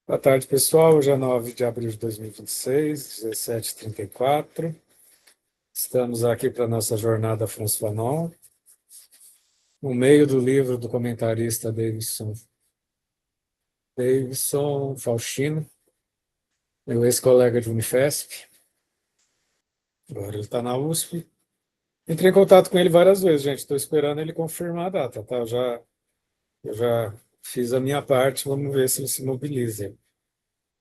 Boa tarde, pessoal. Hoje é 9 de abril de 2026, 17h34. Estamos aqui para a nossa jornada Franz Fanon, no meio do livro do comentarista Davidson Faustino, meu ex-colega de Unifesp. Agora ele está na USP. Entrei em contato com ele várias vezes, gente. Estou esperando ele confirmar a data, tá? Eu já fiz a minha parte, vamos ver se ele se mobiliza.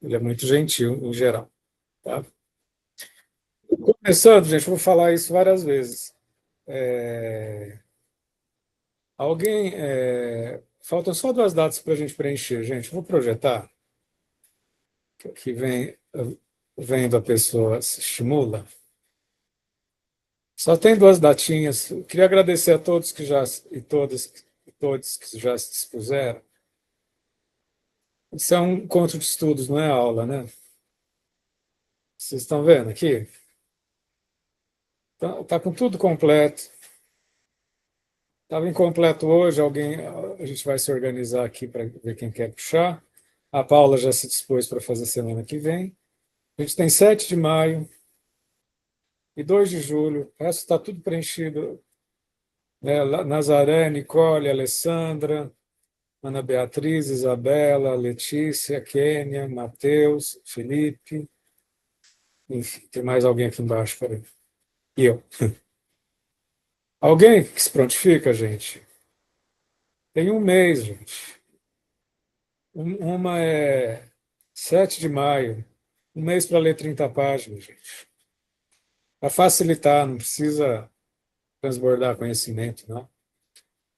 Ele é muito gentil, em geral, tá? Começando, gente, eu vou falar isso várias vezes. Faltam só duas datas para a gente preencher, gente. Vou projetar, que vem da pessoa se estimula. Só tem duas datinhas. Eu queria agradecer a todos que já e todos que já se dispuseram. Isso é um encontro de estudos, não é aula, né? Vocês estão vendo aqui? Tá com tudo completo. Estava incompleto hoje, a gente vai se organizar aqui para ver quem quer puxar. A Paula já se dispôs para fazer semana que vem. A gente tem 7 de maio e 2 de julho. O resto está tudo preenchido, né? Nazaré, Nicole, Alessandra, Ana Beatriz, Isabela, Letícia, Kênia, Matheus, Felipe. Enfim, tem mais alguém aqui embaixo, peraí. E eu. Alguém que se prontifica, gente? Tem um mês, gente. Uma é 7 de maio. Um mês para ler 30 páginas, gente. Para facilitar, não precisa transbordar conhecimento, não.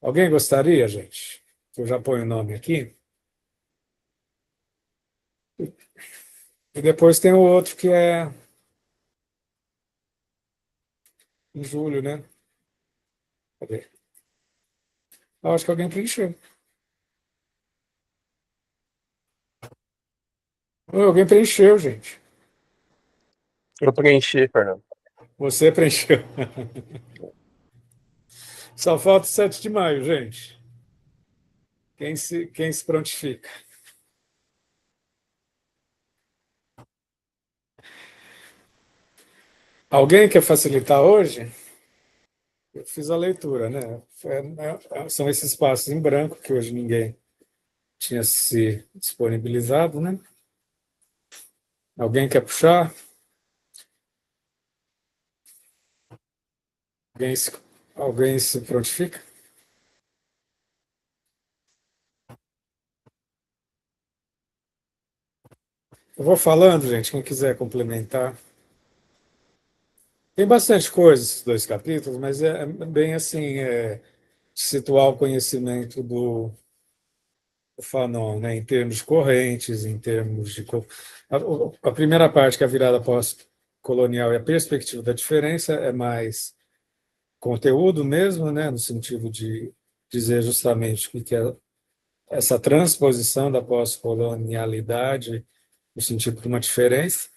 Alguém gostaria, gente? Eu já ponho o nome aqui. E depois tem o outro que é em julho, né? Cadê? Eu acho que alguém preencheu. Alguém preencheu, gente. Eu preenchi, Fernando. Você preencheu. Só falta 7 de maio, gente. Quem se prontifica? Alguém quer facilitar hoje? Eu fiz a leitura, né? São esses espaços em branco que hoje ninguém tinha se disponibilizado, né? Alguém quer puxar? Alguém se, alguém se prontifica? Eu vou falando, gente, quem quiser complementar. Tem bastante coisa esses dois capítulos, mas é bem assim, situar o conhecimento do Fanon, né, em termos de correntes, em termos de... A primeira parte, que é a virada pós-colonial e a perspectiva da diferença, é mais conteúdo mesmo, né, no sentido de dizer justamente o que é essa transposição da pós-colonialidade no sentido de uma diferença.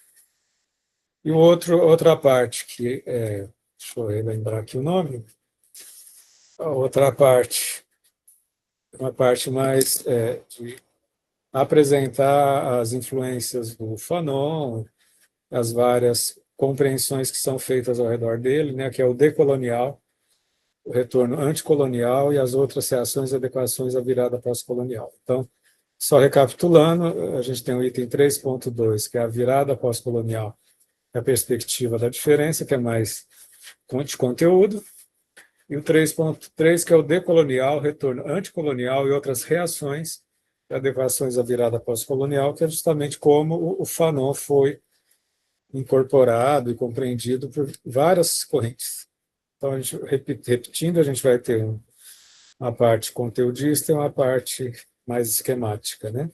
E outra parte, deixa eu lembrar aqui o nome, a outra parte, uma parte mais de apresentar as influências do Fanon, as várias compreensões que são feitas ao redor dele, né, que é o decolonial, o retorno anticolonial e as outras reações e adequações à virada pós-colonial. Então, só recapitulando, a gente tem o item 3.2, que é a virada pós-colonial, a perspectiva da diferença, que é mais de conteúdo, e o 3.3, que é o decolonial, retorno anticolonial e outras reações e adequações à virada pós-colonial, que é justamente como o Fanon foi incorporado e compreendido por várias correntes. Então, repetindo, a gente vai ter uma parte conteudista e uma parte mais esquemática, né?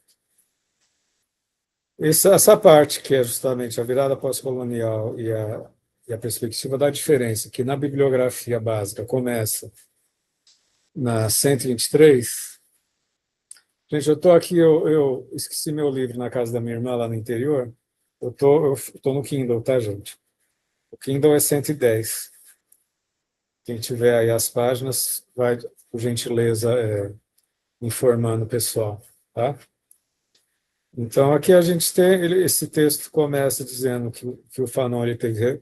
Essa parte que é justamente a virada pós-colonial e a perspectiva da diferença, que na bibliografia básica começa na 123. Gente, eu estou aqui, eu esqueci meu livro na casa da minha irmã lá no interior. Eu tô no Kindle, tá, gente? O Kindle é 110. Quem tiver aí as páginas, vai, por gentileza, informando o pessoal, tá? Então, aqui a gente tem, esse texto começa dizendo que o Fanon ele teve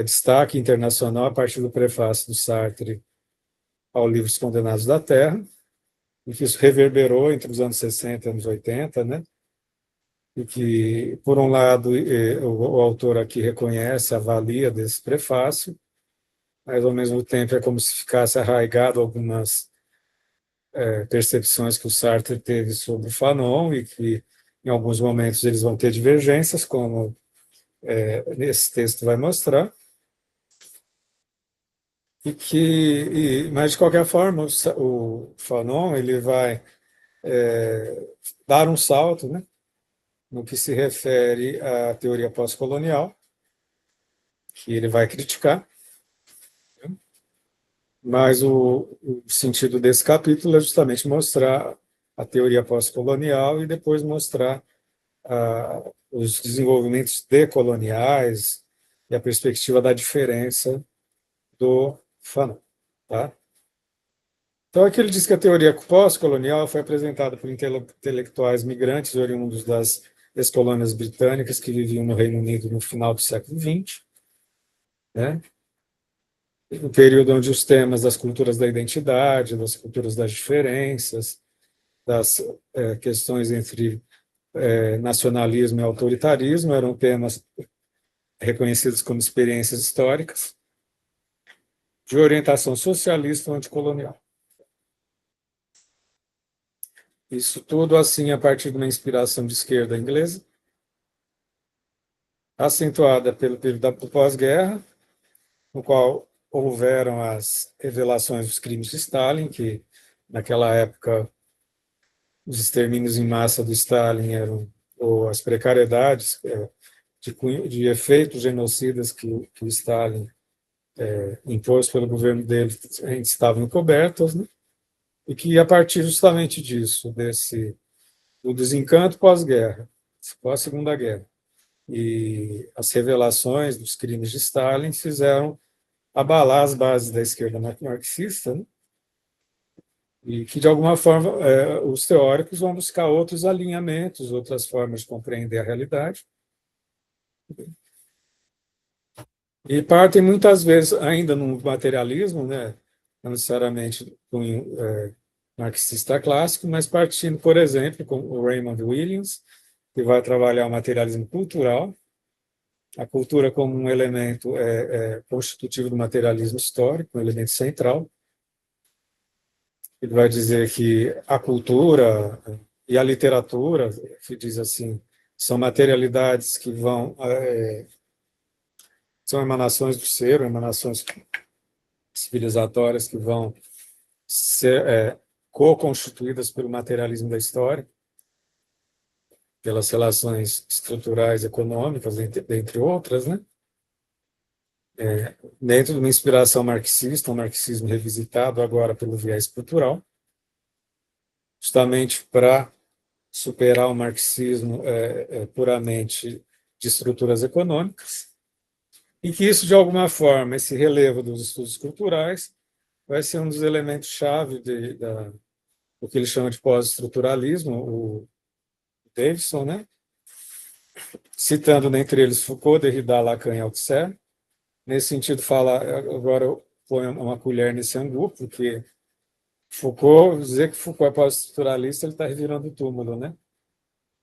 destaque internacional a partir do prefácio do Sartre ao livro Os Condenados da Terra, e que isso reverberou entre os anos 60 e anos 80, né? E que, por um lado, o autor aqui reconhece a valia desse prefácio, mas, ao mesmo tempo, é como se ficasse arraigado algumas percepções que o Sartre teve sobre o Fanon e que, em alguns momentos, eles vão ter divergências, como esse texto vai mostrar, mas, de qualquer forma, o Fanon ele vai dar um salto, né, no que se refere à teoria pós-colonial, que ele vai criticar, mas o sentido desse capítulo é justamente mostrar a teoria pós-colonial e depois mostrar os desenvolvimentos decoloniais e a perspectiva da diferença do Fanon. Tá? Então, aqui ele diz que a teoria pós-colonial foi apresentada por intelectuais migrantes oriundos das ex-colônias britânicas que viviam no Reino Unido no final do século XX, né? Um período onde os temas das culturas da identidade, das culturas das diferenças, das questões entre nacionalismo e autoritarismo eram temas reconhecidos como experiências históricas de orientação socialista ou anticolonial. Isso tudo, assim, a partir de uma inspiração de esquerda inglesa, acentuada pelo período da pós-guerra, no qual houveram as revelações dos crimes de Stalin, que naquela época os extermínios em massa do Stalin eram, ou as precariedades de efeitos genocidas que o Stalin impôs pelo governo dele estavam encobertas, né? E que a partir justamente disso, do desencanto pós-guerra, pós-segunda guerra, e as revelações dos crimes de Stalin fizeram abalar as bases da esquerda marxista, né? E que, de alguma forma, os teóricos vão buscar outros alinhamentos, outras formas de compreender a realidade. E partem muitas vezes ainda no materialismo, né? Não necessariamente do marxista clássico, mas partindo, por exemplo, com o Raymond Williams, que vai trabalhar o materialismo cultural, a cultura como um elemento constitutivo do materialismo histórico, um elemento central. Ele vai dizer que a cultura e a literatura, que diz assim, são materialidades que são emanações do ser, emanações civilizatórias que vão ser co-constituídas pelo materialismo da história, pelas relações estruturais econômicas, entre outras, né? Dentro de uma inspiração marxista, um marxismo revisitado agora pelo viés cultural, justamente para superar o marxismo puramente de estruturas econômicas, e que isso, de alguma forma, esse relevo dos estudos culturais, vai ser um dos elementos-chave do que ele chama de pós-estruturalismo, o Davidson, né? Citando, dentre eles, Foucault, Derrida, Lacan e Althusser. Nesse sentido, agora eu ponho uma colher nesse angu, porque Foucault, dizer que Foucault é pós-estruturalista, ele está revirando o túmulo, né?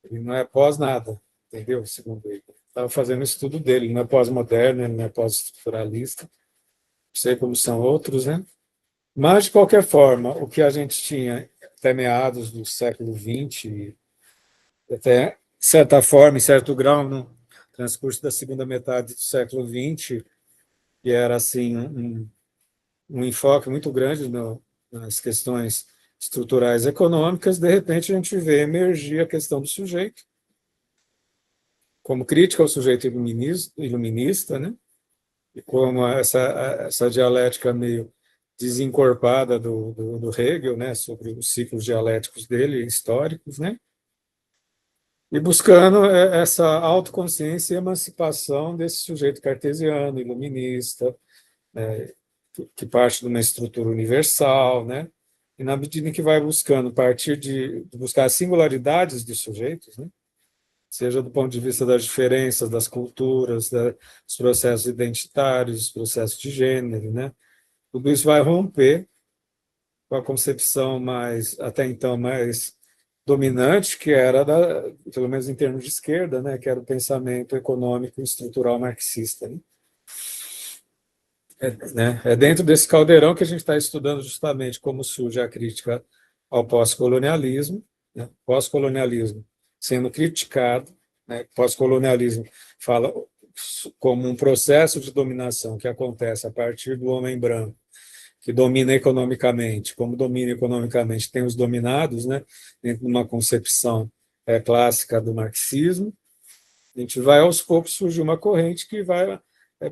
Ele não é pós nada, entendeu? Segundo ele. Estava fazendo o estudo dele, ele não é pós-moderno, ele não é pós-estruturalista, não sei como são outros, né? Mas, de qualquer forma, o que a gente tinha até meados do século XX, até, de certa forma, em certo grau, no transcurso da segunda metade do século XX, que era assim um enfoque muito grande nas questões estruturais econômicas, de repente a gente vê emergir a questão do sujeito, como crítica ao sujeito iluminista, né? E como essa dialética meio desencorpada do Hegel, né? Sobre os ciclos dialéticos dele, históricos, né? E buscando essa autoconsciência e emancipação desse sujeito cartesiano, iluminista, né? Que parte de uma estrutura universal, né? E na medida em que vai buscando, a partir de buscar as singularidades dos sujeitos, né? seja do ponto de vista das diferenças, das culturas, dos processos identitários, dos processos de gênero, né? Tudo isso vai romper com a concepção mais, até então, mais dominante, que era, pelo menos em termos de esquerda, né? Que era o pensamento econômico e estrutural marxista, né? É dentro desse caldeirão que a gente está estudando justamente como surge a crítica ao pós-colonialismo, né? Pós-colonialismo sendo criticado, né? Pós-colonialismo fala como um processo de dominação que acontece a partir do homem branco, que domina economicamente. Como domina economicamente, tem os dominados, né? Dentro de uma concepção clássica do marxismo. A gente vai, aos poucos, surgir uma corrente que vai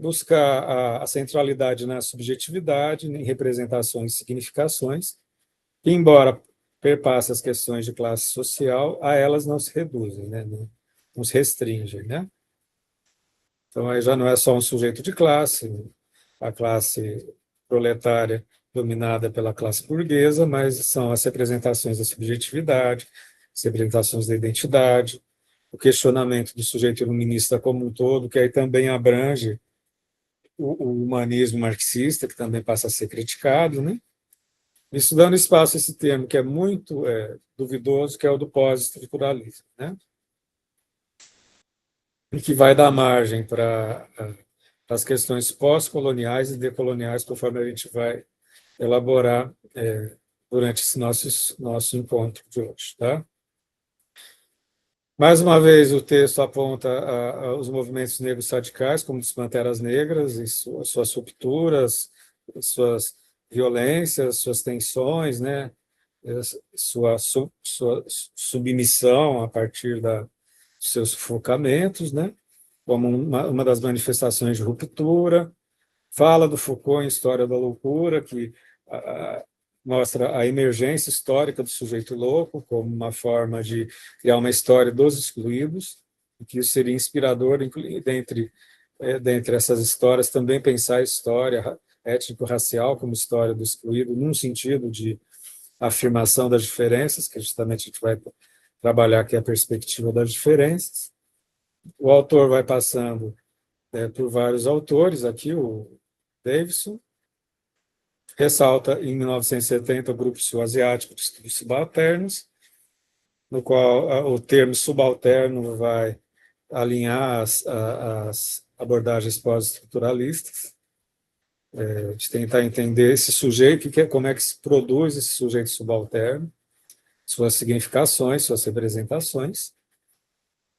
buscar a centralidade na subjetividade, em representações e significações, que, embora perpasse as questões de classe social, a elas não se reduzem, né? Não se restringem, né? Então, aí já não é só um sujeito de classe, a classe proletária dominada pela classe burguesa, mas são as representações da subjetividade, as representações da identidade, o questionamento do sujeito iluminista como um todo, que aí também abrange o humanismo marxista, que também passa a ser criticado, né? Isso dando espaço a esse termo que é muito duvidoso, que é o do pós-estruturalismo, né? E que vai dar margem para as questões pós-coloniais e decoloniais, conforme a gente vai elaborar durante esse nosso encontro de hoje, tá? Mais uma vez, o texto aponta os movimentos negros radicais, como os Panteras Negras, e suas rupturas, suas violências, suas tensões, né? Sua submissão a partir dos seus sufocamentos, né? Como uma das manifestações de ruptura. Fala do Foucault em História da Loucura, que mostra a emergência histórica do sujeito louco como uma forma de criar uma história dos excluídos, e que isso seria inspirador, dentre essas histórias, também pensar a história étnico-racial como história do excluído, num sentido de afirmação das diferenças, que justamente a gente vai trabalhar aqui a perspectiva das diferenças. O autor vai passando por vários autores, aqui o Davidson, ressalta em 1970 o Grupo Sul-Asiático de Estudos Subalternos, no qual o termo subalterno vai alinhar as abordagens pós-estruturalistas, de tentar entender esse sujeito, como é que se produz esse sujeito subalterno, suas significações, suas representações,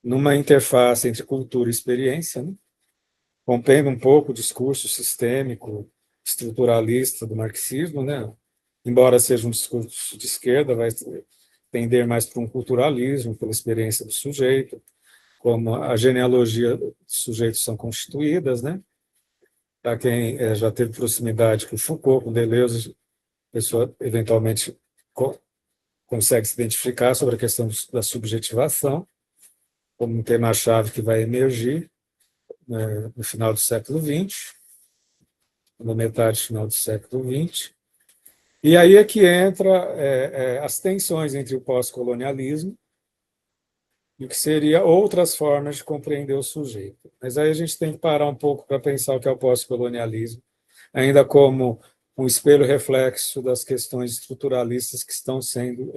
numa interface entre cultura e experiência, né? Rompendo um pouco o discurso sistêmico, estruturalista do marxismo, né? Embora seja um discurso de esquerda, vai tender mais para um culturalismo, pela experiência do sujeito, como a genealogia dos sujeitos são constituídas, né? Para quem já teve proximidade com Foucault, com Deleuze, a pessoa eventualmente consegue se identificar sobre a questão da subjetivação, como um tema-chave que vai emergir, né, no final do século XX, na metade final do século XX. E aí é que entra as tensões entre o pós-colonialismo e o que seria outras formas de compreender o sujeito. Mas aí a gente tem que parar um pouco para pensar o que é o pós-colonialismo, ainda como um espelho reflexo das questões estruturalistas que estão sendo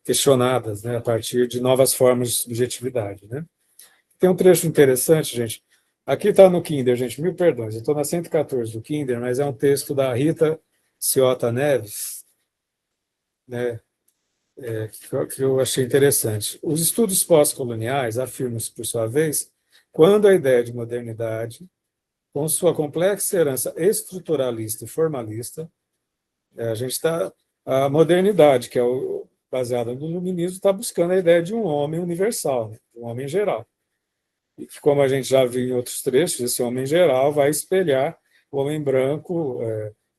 questionadas, né, a partir de novas formas de subjetividade, né? Tem um trecho interessante, gente. Aqui está no Kinder, gente, mil perdões, eu estou na 114 do Kinder, mas é um texto da Rita Ciota Neves, né, que eu achei interessante. Os estudos pós-coloniais afirmam-se, por sua vez, quando a ideia de modernidade, com sua complexa herança estruturalista e formalista, a modernidade, que é baseada no iluminismo, está buscando a ideia de um homem universal, né, de um homem geral. E que, como a gente já viu em outros trechos, esse homem geral vai espelhar o homem branco,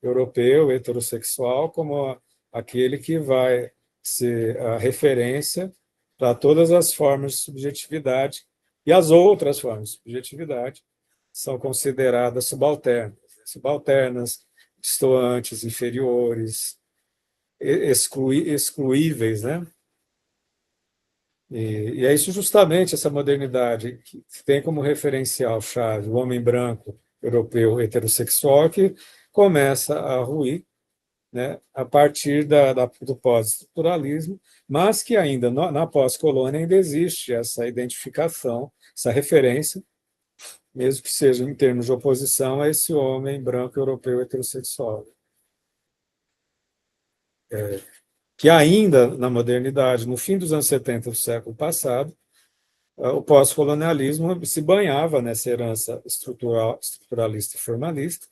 europeu, heterossexual, como aquele que vai ser a referência para todas as formas de subjetividade, e as outras formas de subjetividade são consideradas subalternas, distoantes, inferiores, excluíveis, né? E é isso justamente, essa modernidade, que tem como referencial chave o homem branco, europeu, heterossexual, que começa a ruir, né, a partir do pós-estruturalismo, mas que ainda na pós-colônia ainda existe essa identificação, essa referência, mesmo que seja em termos de oposição a esse homem branco, europeu, heterossexual. Que ainda na modernidade, no fim dos anos 70 do século passado, o pós-colonialismo se banhava nessa herança estruturalista e formalista,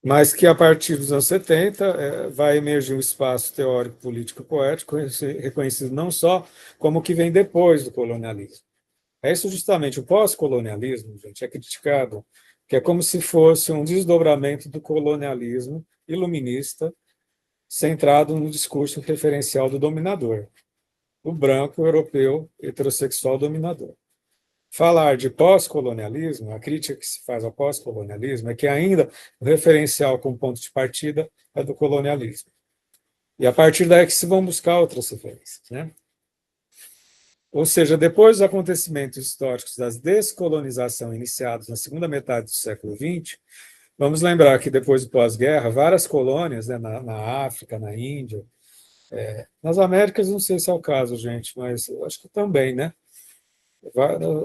mas que a partir dos anos 70 vai emergir um espaço teórico, político, poético, reconhecido não só como o que vem depois do colonialismo. É isso justamente, o pós-colonialismo, gente, é criticado, que é como se fosse um desdobramento do colonialismo iluminista, centrado no discurso referencial do dominador, o branco, europeu, heterossexual dominador. Falar de pós-colonialismo, a crítica que se faz ao pós-colonialismo é que ainda o referencial como ponto de partida é do colonialismo. E a partir daí é que se vão buscar outras referências, né? Ou seja, depois dos acontecimentos históricos da descolonização iniciados na segunda metade do século XX, vamos lembrar que depois do pós-guerra, várias colônias, né, na África, na Índia, nas Américas, não sei se é o caso, gente, mas acho que também, né?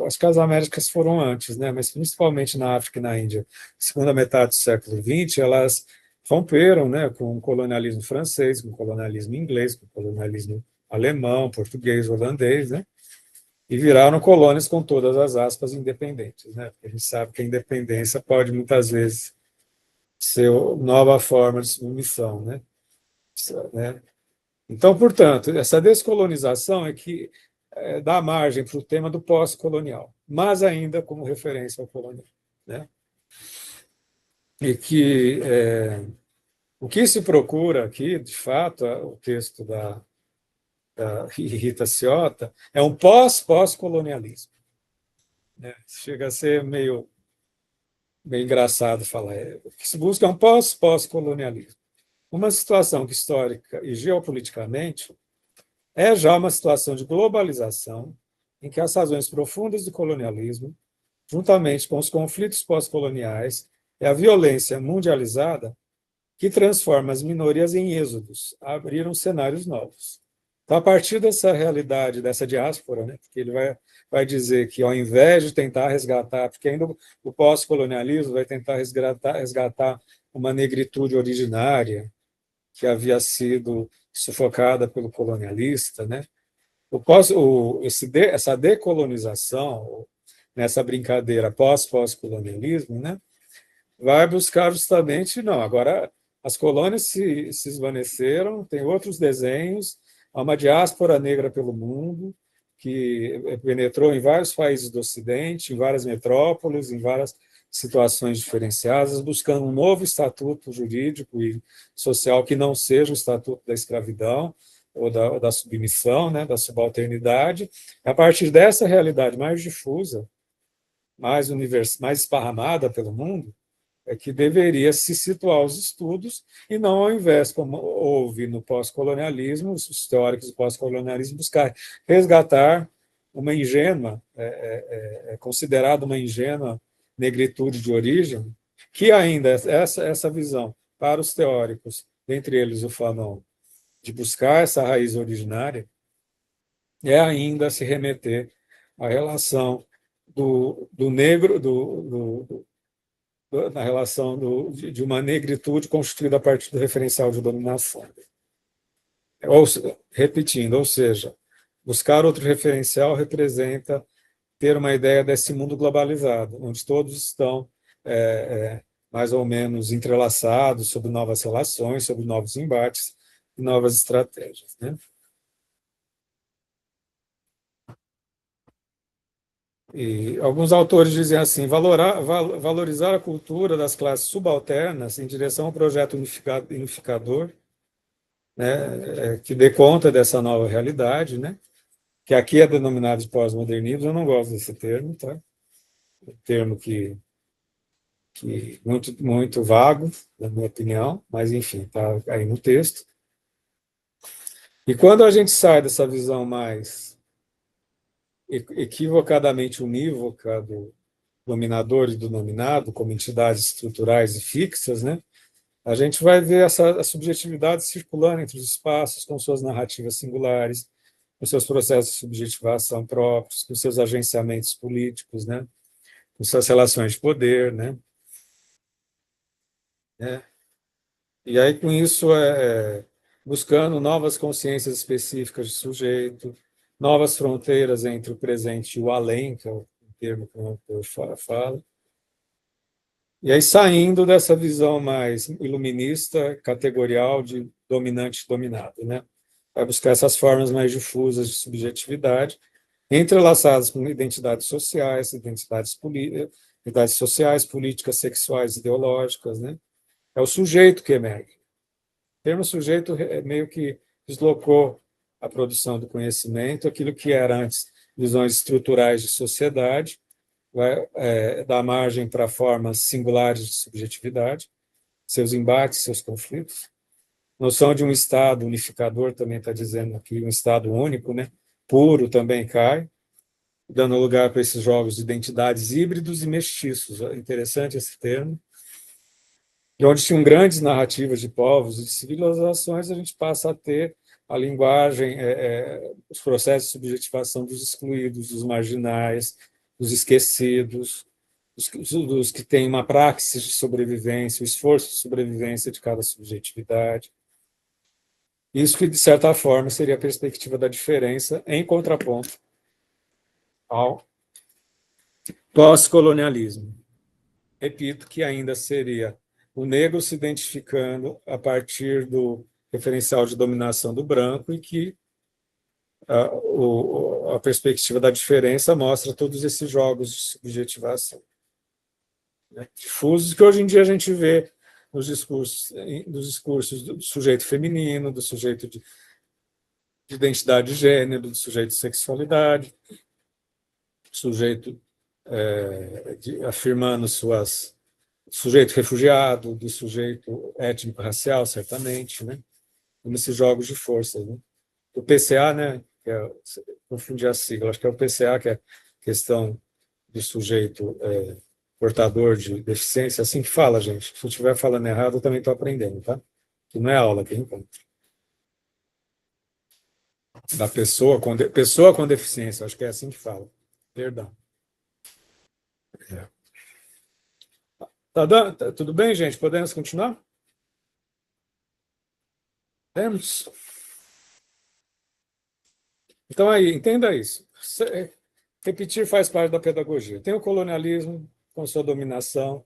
Acho que as Américas foram antes, né? Mas principalmente na África e na Índia, segunda metade do século XX, elas romperam, né, com o colonialismo francês, com o colonialismo inglês, com o colonialismo alemão, português, holandês, né? E viraram colônias com todas as aspas independentes, né? Porque a gente sabe que a independência pode muitas vezes ser nova forma de submissão, né? Então, portanto, essa descolonização é que dá margem para o tema do pós-colonial, mas ainda como referência ao colonial, né? E que o que se procura aqui, de fato, o texto da Rita Ciota, é um pós-colonialismo. Né? Chega a ser meio engraçado falar. O que se busca é um pós-colonialismo. Uma situação que histórica e geopoliticamente é já uma situação de globalização em que as razões profundas do colonialismo, juntamente com os conflitos pós-coloniais e a violência mundializada, que transforma as minorias em êxodos, abriram cenários novos. Então, a partir dessa realidade, dessa diáspora, né, que ele vai dizer que, ao invés de tentar resgatar, porque ainda o pós-colonialismo vai tentar resgatar uma negritude originária que havia sido sufocada pelo colonialista, né? Essa decolonização, nessa brincadeira pós-colonialismo, né, vai buscar justamente, não, agora as colônias se esvaneceram, tem outros desenhos, há uma diáspora negra pelo mundo, que penetrou em vários países do Ocidente, em várias metrópoles, em várias situações diferenciadas, buscando um novo estatuto jurídico e social que não seja o estatuto da escravidão ou da submissão, né, da subalternidade. A partir dessa realidade mais difusa, mais esparramada pelo mundo, é que deveria se situar os estudos e não, ao invés, como houve no pós-colonialismo, os teóricos do pós-colonialismo buscar resgatar uma ingênua, considerada uma ingênua negritude de origem, que ainda essa visão para os teóricos, dentre eles o Fanon, de buscar essa raiz originária, é ainda se remeter à relação do negro, na relação de uma negritude constituída a partir do referencial de dominação. Repetindo, ou seja, buscar outro referencial representa ter uma ideia desse mundo globalizado, onde todos estão mais ou menos entrelaçados sobre novas relações, sobre novos embates e novas estratégias, né? E alguns autores dizem assim: valorizar a cultura das classes subalternas em direção ao projeto unificador, né, que dê conta dessa nova realidade, né, que aqui é denominado de pós-modernismo. Eu não gosto desse termo, tá? O termo que que muito vago, na minha opinião, mas enfim, está aí no texto. E quando a gente sai dessa visão mais equivocadamente unívoca do dominador e do dominado, como entidades estruturais e fixas, né? A gente vai ver a subjetividade circulando entre os espaços, com suas narrativas singulares, com seus processos de subjetivação próprios, com seus agenciamentos políticos, né? Com suas relações de poder, né? E aí, com isso, buscando novas consciências específicas de sujeito, novas fronteiras entre o presente e o além, que é o termo que o autor fala. E aí, saindo dessa visão mais iluminista, categorial de dominante e dominado, né? Vai buscar essas formas mais difusas de subjetividade, entrelaçadas com identidades sociais, políticas, sexuais, ideológicas, né? É o sujeito que emerge. O termo sujeito meio que deslocou a produção do conhecimento, aquilo que era antes visões estruturais de sociedade, vai dar margem para formas singulares de subjetividade, seus embates, seus conflitos. Noção de um Estado unificador também está dizendo aqui, um Estado único, né? Puro também cai, dando lugar para esses jogos de identidades híbridos e mestiços. É interessante esse termo. E onde tinham grandes narrativas de povos e de civilizações, a gente passa a ter a linguagem, os processos de subjetivação dos excluídos, dos marginais, dos esquecidos, dos que têm uma praxis de sobrevivência, o esforço de sobrevivência de cada subjetividade. Isso que, de certa forma, seria a perspectiva da diferença em contraponto ao pós-colonialismo. Repito que ainda seria o negro se identificando a partir do referencial de dominação do branco e que a perspectiva da diferença mostra todos esses jogos de subjetivação, né, difusos que hoje em dia a gente vê nos discursos do sujeito feminino, do sujeito de identidade de gênero, do sujeito de sexualidade, do sujeito afirmando sujeito refugiado, do sujeito étnico-racial, certamente, né? Como esses jogos de força, né? O PCA, né? Confundi a sigla, acho que é o PCA, que é a questão do sujeito portador de deficiência, assim que fala, gente. Se eu estiver falando errado, eu também estou aprendendo, tá? Que não é aula que encontra. Da pessoa com deficiência, acho que é assim que fala. Perdão. Tudo bem, gente? Podemos continuar? Podemos? Então, aí, entenda isso. Repetir faz parte da pedagogia. Tem o colonialismo com sua dominação,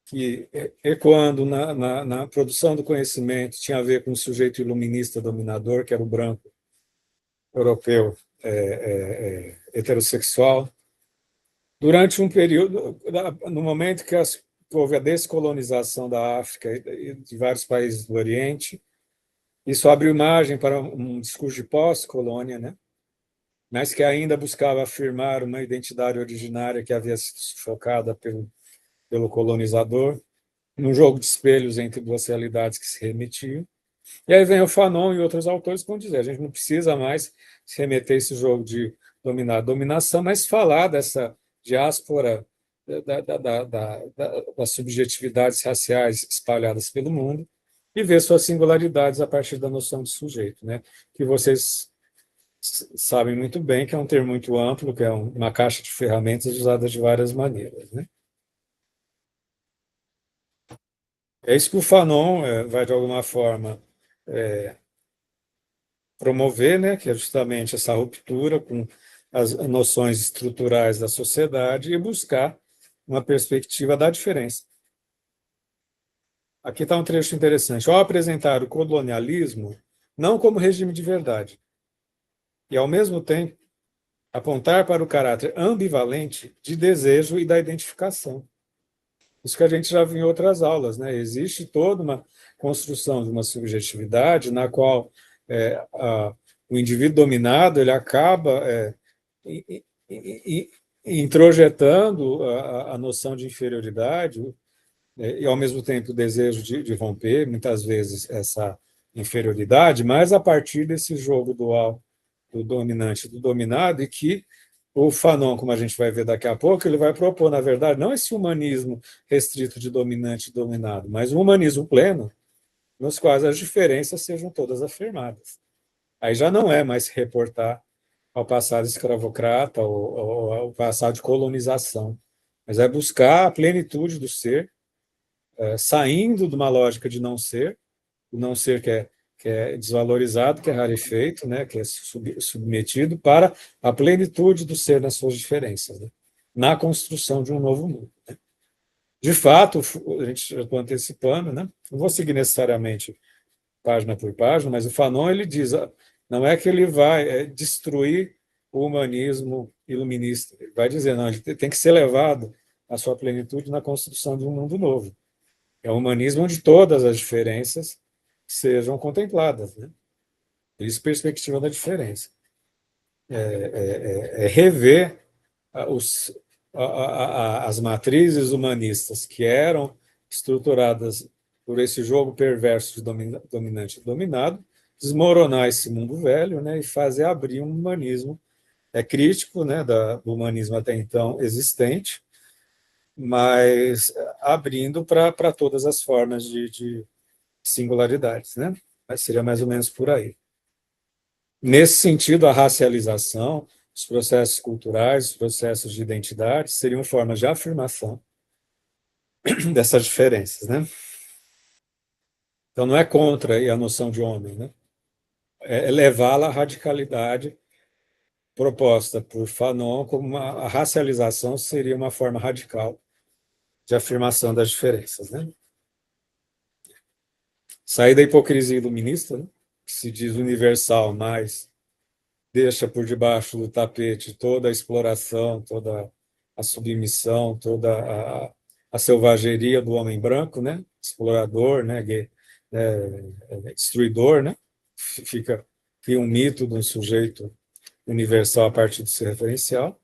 que, ecoando na produção do conhecimento, tinha a ver com o sujeito iluminista dominador, que era o branco europeu heterossexual. Durante um período, no momento que houve a descolonização da África e de vários países do Oriente, isso abriu margem para um discurso de pós-colônia, né? Mas que ainda buscava afirmar uma identidade originária que havia sido sufocada pelo colonizador, num jogo de espelhos entre duas realidades que se remetiam. E aí vem o Fanon e outros autores que vão dizer: a gente não precisa mais se remeter a esse jogo de dominação, mas falar dessa diáspora das subjetividades raciais espalhadas pelo mundo e ver suas singularidades a partir da noção de sujeito, né? Que vocês sabem muito bem que é um termo muito amplo, que é uma caixa de ferramentas usada de várias maneiras, né? É isso que o Fanon vai, de alguma forma, promover, né? Que é justamente essa ruptura com as noções estruturais da sociedade e buscar uma perspectiva da diferença. Aqui está um trecho interessante. Ao apresentar o colonialismo não como regime de verdade, e, ao mesmo tempo, apontar para o caráter ambivalente de desejo e da identificação. Isso que a gente já viu em outras aulas, né? Existe toda uma construção de uma subjetividade na qual o indivíduo dominado ele acaba introjetando a noção de inferioridade e, ao mesmo tempo, o desejo de romper, muitas vezes, essa inferioridade, mas a partir desse jogo dual do dominante e do dominado, e que o Fanon, como a gente vai ver daqui a pouco, ele vai propor, na verdade, não esse humanismo restrito de dominante e dominado, mas um humanismo pleno, nos quais as diferenças sejam todas afirmadas. Aí já não é mais se reportar ao passado escravocrata ou ao passado de colonização, mas é buscar a plenitude do ser, saindo de uma lógica de não ser, o não ser que é desvalorizado, que é rarefeito, né, que é submetido, para a plenitude do ser nas suas diferenças, né, na construção de um novo mundo. Né. De fato, a gente já está antecipando, né, não vou seguir necessariamente página por página, mas o Fanon ele diz, não é que ele vai destruir o humanismo iluminista, ele vai dizer, não, ele tem que ser levado à sua plenitude na construção de um mundo novo. É um humanismo onde todas as diferenças sejam contempladas, né? Isso perspectiva da diferença. Rever as matrizes humanistas que eram estruturadas por esse jogo perverso de dominante e dominado, desmoronar esse mundo velho, né, e fazer abrir um humanismo crítico, né, do humanismo até então existente, mas abrindo para todas as formas de singularidades, né? Mas seria mais ou menos por aí. Nesse sentido, a racialização, os processos culturais, os processos de identidade seriam formas de afirmação dessas diferenças, né? Então, não é contra a noção de homem, né? É levá-la à radicalidade proposta por Fanon, como a racialização seria uma forma radical de afirmação das diferenças, né? Sair da hipocrisia iluminista, né? Que se diz universal, mas deixa por debaixo do tapete toda a exploração, toda a submissão, toda a selvageria do homem branco, né? Explorador, né? Destruidor, né? Cria um mito de um sujeito universal a partir do seu referencial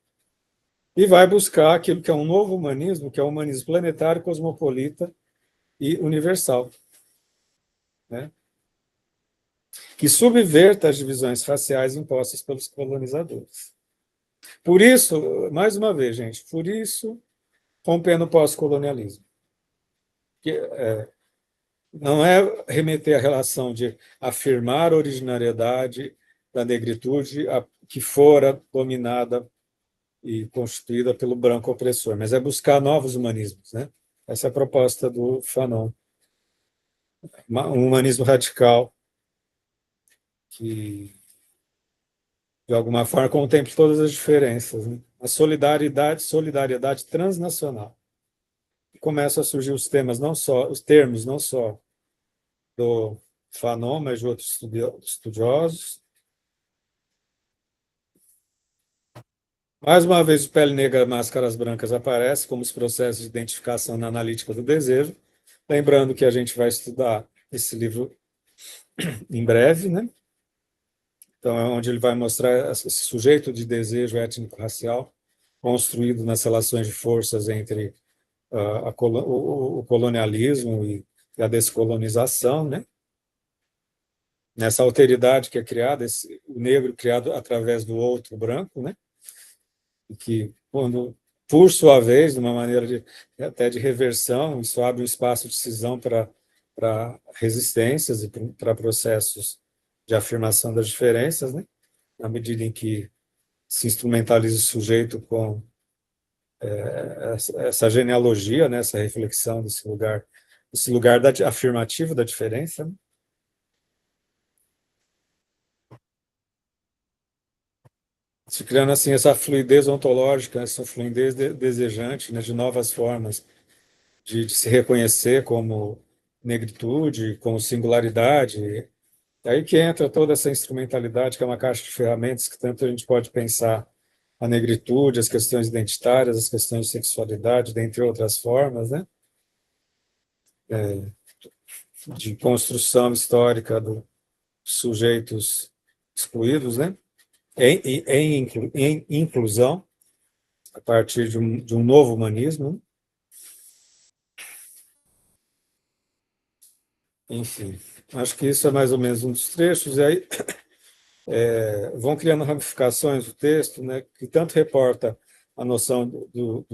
e vai buscar aquilo que é um novo humanismo, que é o humanismo planetário, cosmopolita e universal, né? Que subverta as divisões raciais impostas pelos colonizadores. Por isso, mais uma vez, gente, por isso, rompendo o pós-colonialismo. Não é remeter à relação de afirmar a originariedade da negritude que fora dominada e constituída pelo branco opressor, mas é buscar novos humanismos, né? Essa é a proposta do Fanon. Um humanismo radical que, de alguma forma, contemple todas as diferenças, né? A solidariedade transnacional. E começam a surgir os termos não só do Fanon, mas de outros estudiosos. Mais uma vez, o Pele Negra, Máscaras Brancas aparece como os processos de identificação na analítica do desejo. Lembrando que a gente vai estudar esse livro em breve, né? Então, é onde ele vai mostrar esse sujeito de desejo étnico-racial construído nas relações de forças entre o colonialismo e a descolonização, né? Nessa alteridade que é criada, o negro criado através do outro branco, né? E que, quando, por sua vez, de uma maneira até de reversão, isso abre um espaço de cisão para resistências e para processos de afirmação das diferenças, né? Na medida em que se instrumentaliza o sujeito com essa genealogia, né? Essa reflexão desse lugar afirmativo da diferença, né? Se criando assim essa fluidez ontológica, essa fluidez desejante, né? De novas formas de se reconhecer como negritude, como singularidade. É aí que entra toda essa instrumentalidade, que é uma caixa de ferramentas que tanto a gente pode pensar a negritude, as questões identitárias, as questões de sexualidade, dentre outras formas, né? De construção histórica dos sujeitos excluídos, né? Em inclusão, a partir de um novo humanismo. Enfim, acho que isso é mais ou menos um dos trechos, e aí vão criando ramificações do texto, né, que tanto reporta a noção do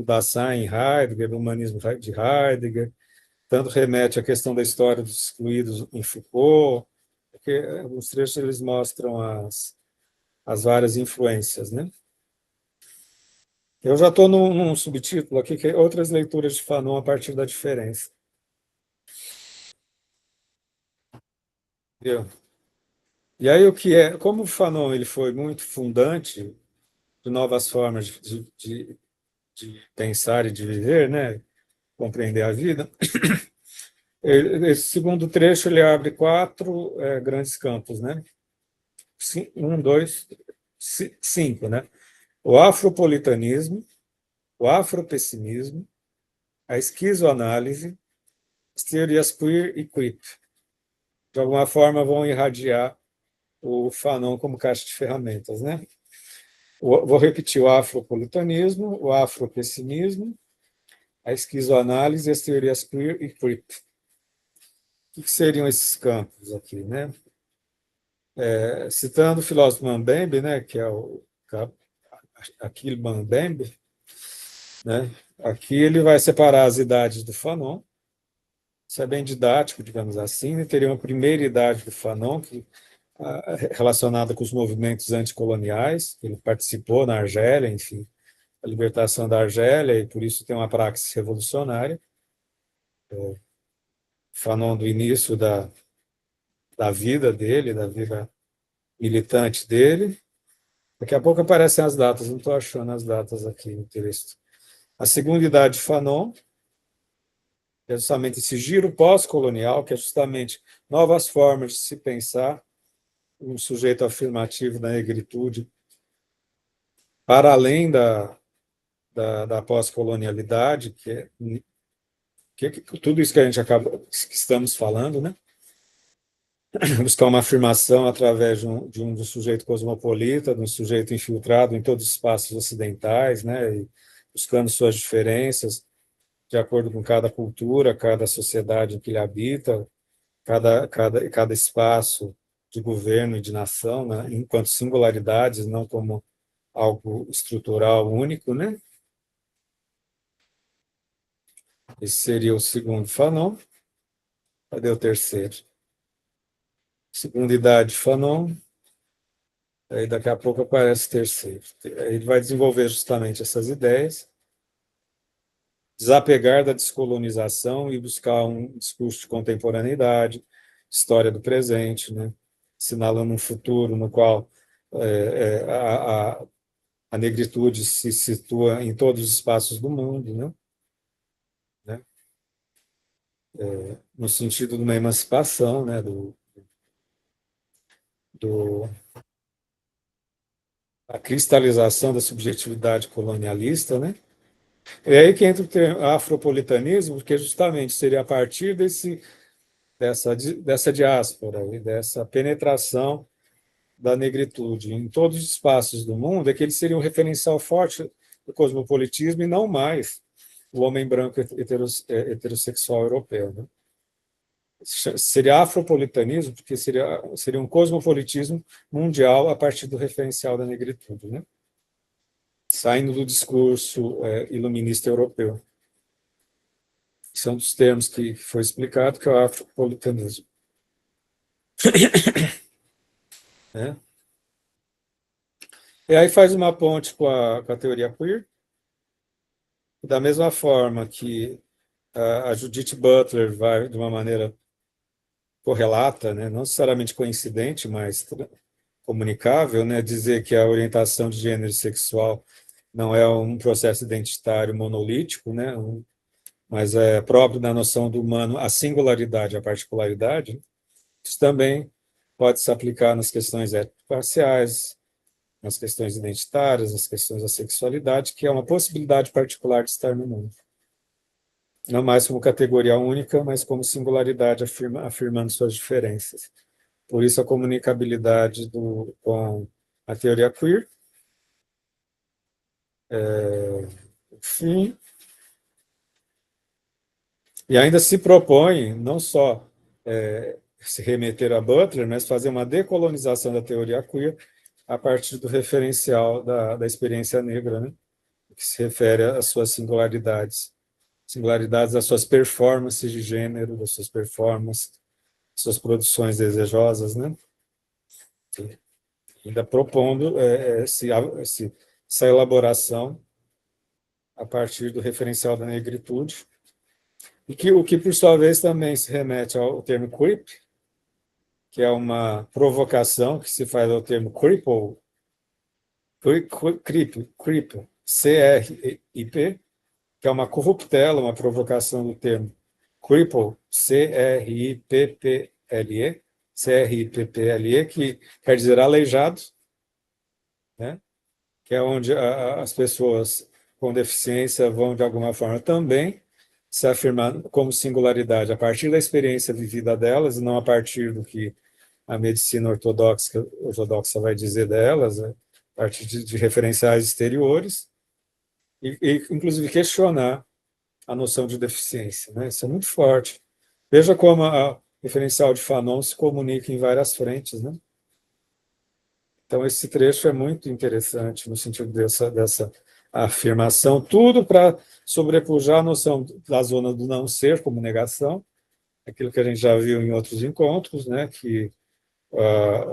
Dasein em Heidegger, do humanismo de Heidegger, tanto remete à questão da história dos excluídos em Foucault, porque os trechos eles mostram as várias influências, né? Eu já estou num subtítulo aqui, que é outras leituras de Fanon a partir da diferença. Entendeu? E aí como o Fanon ele foi muito fundante de novas formas de pensar e de viver, né? Compreender a vida. Esse segundo trecho ele abre quatro grandes campos, né? Um, dois, cinco, né? O afropolitanismo, o afropessimismo, a esquizoanálise, as teorias queer e crip. De alguma forma vão irradiar o Fanon como caixa de ferramentas, né? Vou repetir: o afropolitanismo, o afropessimismo, a esquizoanálise e as teorias queer e crip. O que seriam esses campos aqui, né? Citando o filósofo Mbembe, né, que é o Achille Mbembe, né? Aqui ele vai separar as idades do Fanon. Isso é bem didático, digamos assim. Teria uma primeira idade do Fanon, relacionada com os movimentos anticoloniais, ele participou na Argélia, enfim, a libertação da Argélia, e por isso tem uma praxis revolucionária. Fanon do início da vida dele, da vida militante dele. Daqui a pouco aparecem as datas, não estou achando as datas aqui no texto. A segunda idade de Fanon, que é justamente esse giro pós-colonial, que é justamente novas formas de se pensar um sujeito afirmativo da negritude, para além da pós-colonialidade, que tudo isso que a gente que estamos falando, né? Buscar uma afirmação através de um sujeito cosmopolita, de um sujeito infiltrado em todos os espaços ocidentais, né? E buscando suas diferenças de acordo com cada cultura, cada sociedade em que ele habita, cada espaço de governo e de nação, né? Enquanto singularidades, não como algo estrutural único, né? Esse seria o segundo Fanon. Cadê o terceiro? Segunda idade Fanon. Aí daqui a pouco aparece o terceiro. Ele vai desenvolver justamente essas ideias, desapegar da descolonização e buscar um discurso de contemporaneidade, história do presente, né? Assinalando um futuro no qual a negritude se situa em todos os espaços do mundo, né? No sentido de uma emancipação, né? Do, a cristalização da subjetividade colonialista, né? É aí que entra o termo afropolitanismo, porque justamente seria a partir dessa diáspora e dessa penetração da negritude em todos os espaços do mundo, é que ele seria um referencial forte do cosmopolitismo e não mais o homem branco heterossexual europeu, né? Seria afropolitanismo, porque seria um cosmopolitismo mundial a partir do referencial da negritude, né? Saindo do discurso iluminista europeu. São dos termos que foi explicado, que é o afropolitanismo. Né? E aí faz uma ponte com a teoria queer, da mesma forma que a Judith Butler vai, de uma maneira correlata, né, não necessariamente coincidente, mas comunicável, né, dizer que a orientação de gênero sexual não é um processo identitário monolítico, né, mas é próprio da noção do humano a singularidade, a particularidade. Isso também pode se aplicar nas questões étnico-parciais, nas questões identitárias, nas questões da sexualidade, que é uma possibilidade particular de estar no mundo. Não mais como categoria única, mas como singularidade, afirmando suas diferenças. Por isso, a comunicabilidade com a teoria queer Enfim, e ainda se propõe não só se remeter a Butler, mas fazer uma decolonização da teoria queer a partir do referencial da experiência negra, né? Que se refere às suas singularidades das suas performances de gênero, das suas performances, suas produções desejosas, né? E ainda propondo essa elaboração a partir do referencial da negritude, e o que, por sua vez, também se remete ao termo creep, que é uma provocação que se faz ao termo cripple, C-R-I-P, que é uma corruptela, uma provocação do termo cripple, C-R-I-P-P-L-E, que quer dizer aleijado, né? Que é onde as pessoas com deficiência vão, de alguma forma, também se afirmar como singularidade a partir da experiência vivida delas, e não a partir do que a medicina ortodoxa vai dizer delas, né? A partir de referenciais exteriores, inclusive questionar a noção de deficiência, né? Isso é muito forte. Veja como a referencial de Fanon se comunica em várias frentes, né? Então, esse trecho é muito interessante no sentido dessa afirmação, tudo para sobrepujar a noção da zona do não ser como negação, aquilo que a gente já viu em outros encontros, né? Que,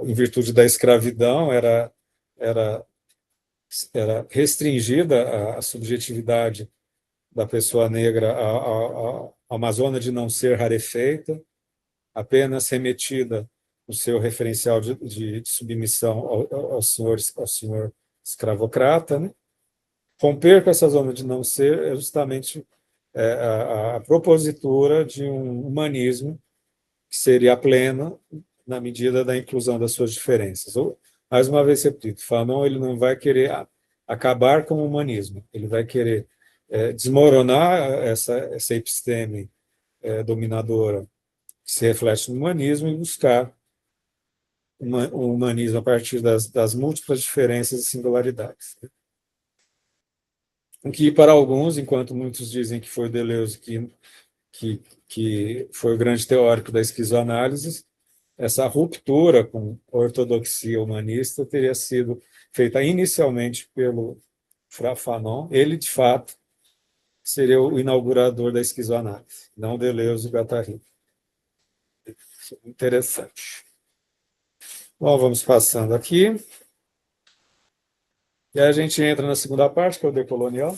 em virtude da escravidão, era, era restringida a subjetividade da pessoa negra a uma zona de não ser rarefeita, apenas remetida no seu referencial de submissão ao senhor escravocrata, né? Romper com essa zona de não ser é justamente a propositura de um humanismo que seria pleno na medida da inclusão das suas diferenças. Ou, mais uma vez repito, Fanon ele não vai querer acabar com o humanismo, ele vai querer desmoronar essa episteme dominadora que se reflete no humanismo e buscar um humanismo a partir das múltiplas diferenças e singularidades. O que, para alguns, enquanto muitos dizem que foi Deleuze que foi o grande teórico da esquizoanálise, essa ruptura com a ortodoxia humanista teria sido feita inicialmente pelo Fanon. Ele, de fato, seria o inaugurador da esquizoanálise, não Deleuze e Guattari. Interessante. Bom, vamos passando aqui. E aí a gente entra na segunda parte, que é o decolonial.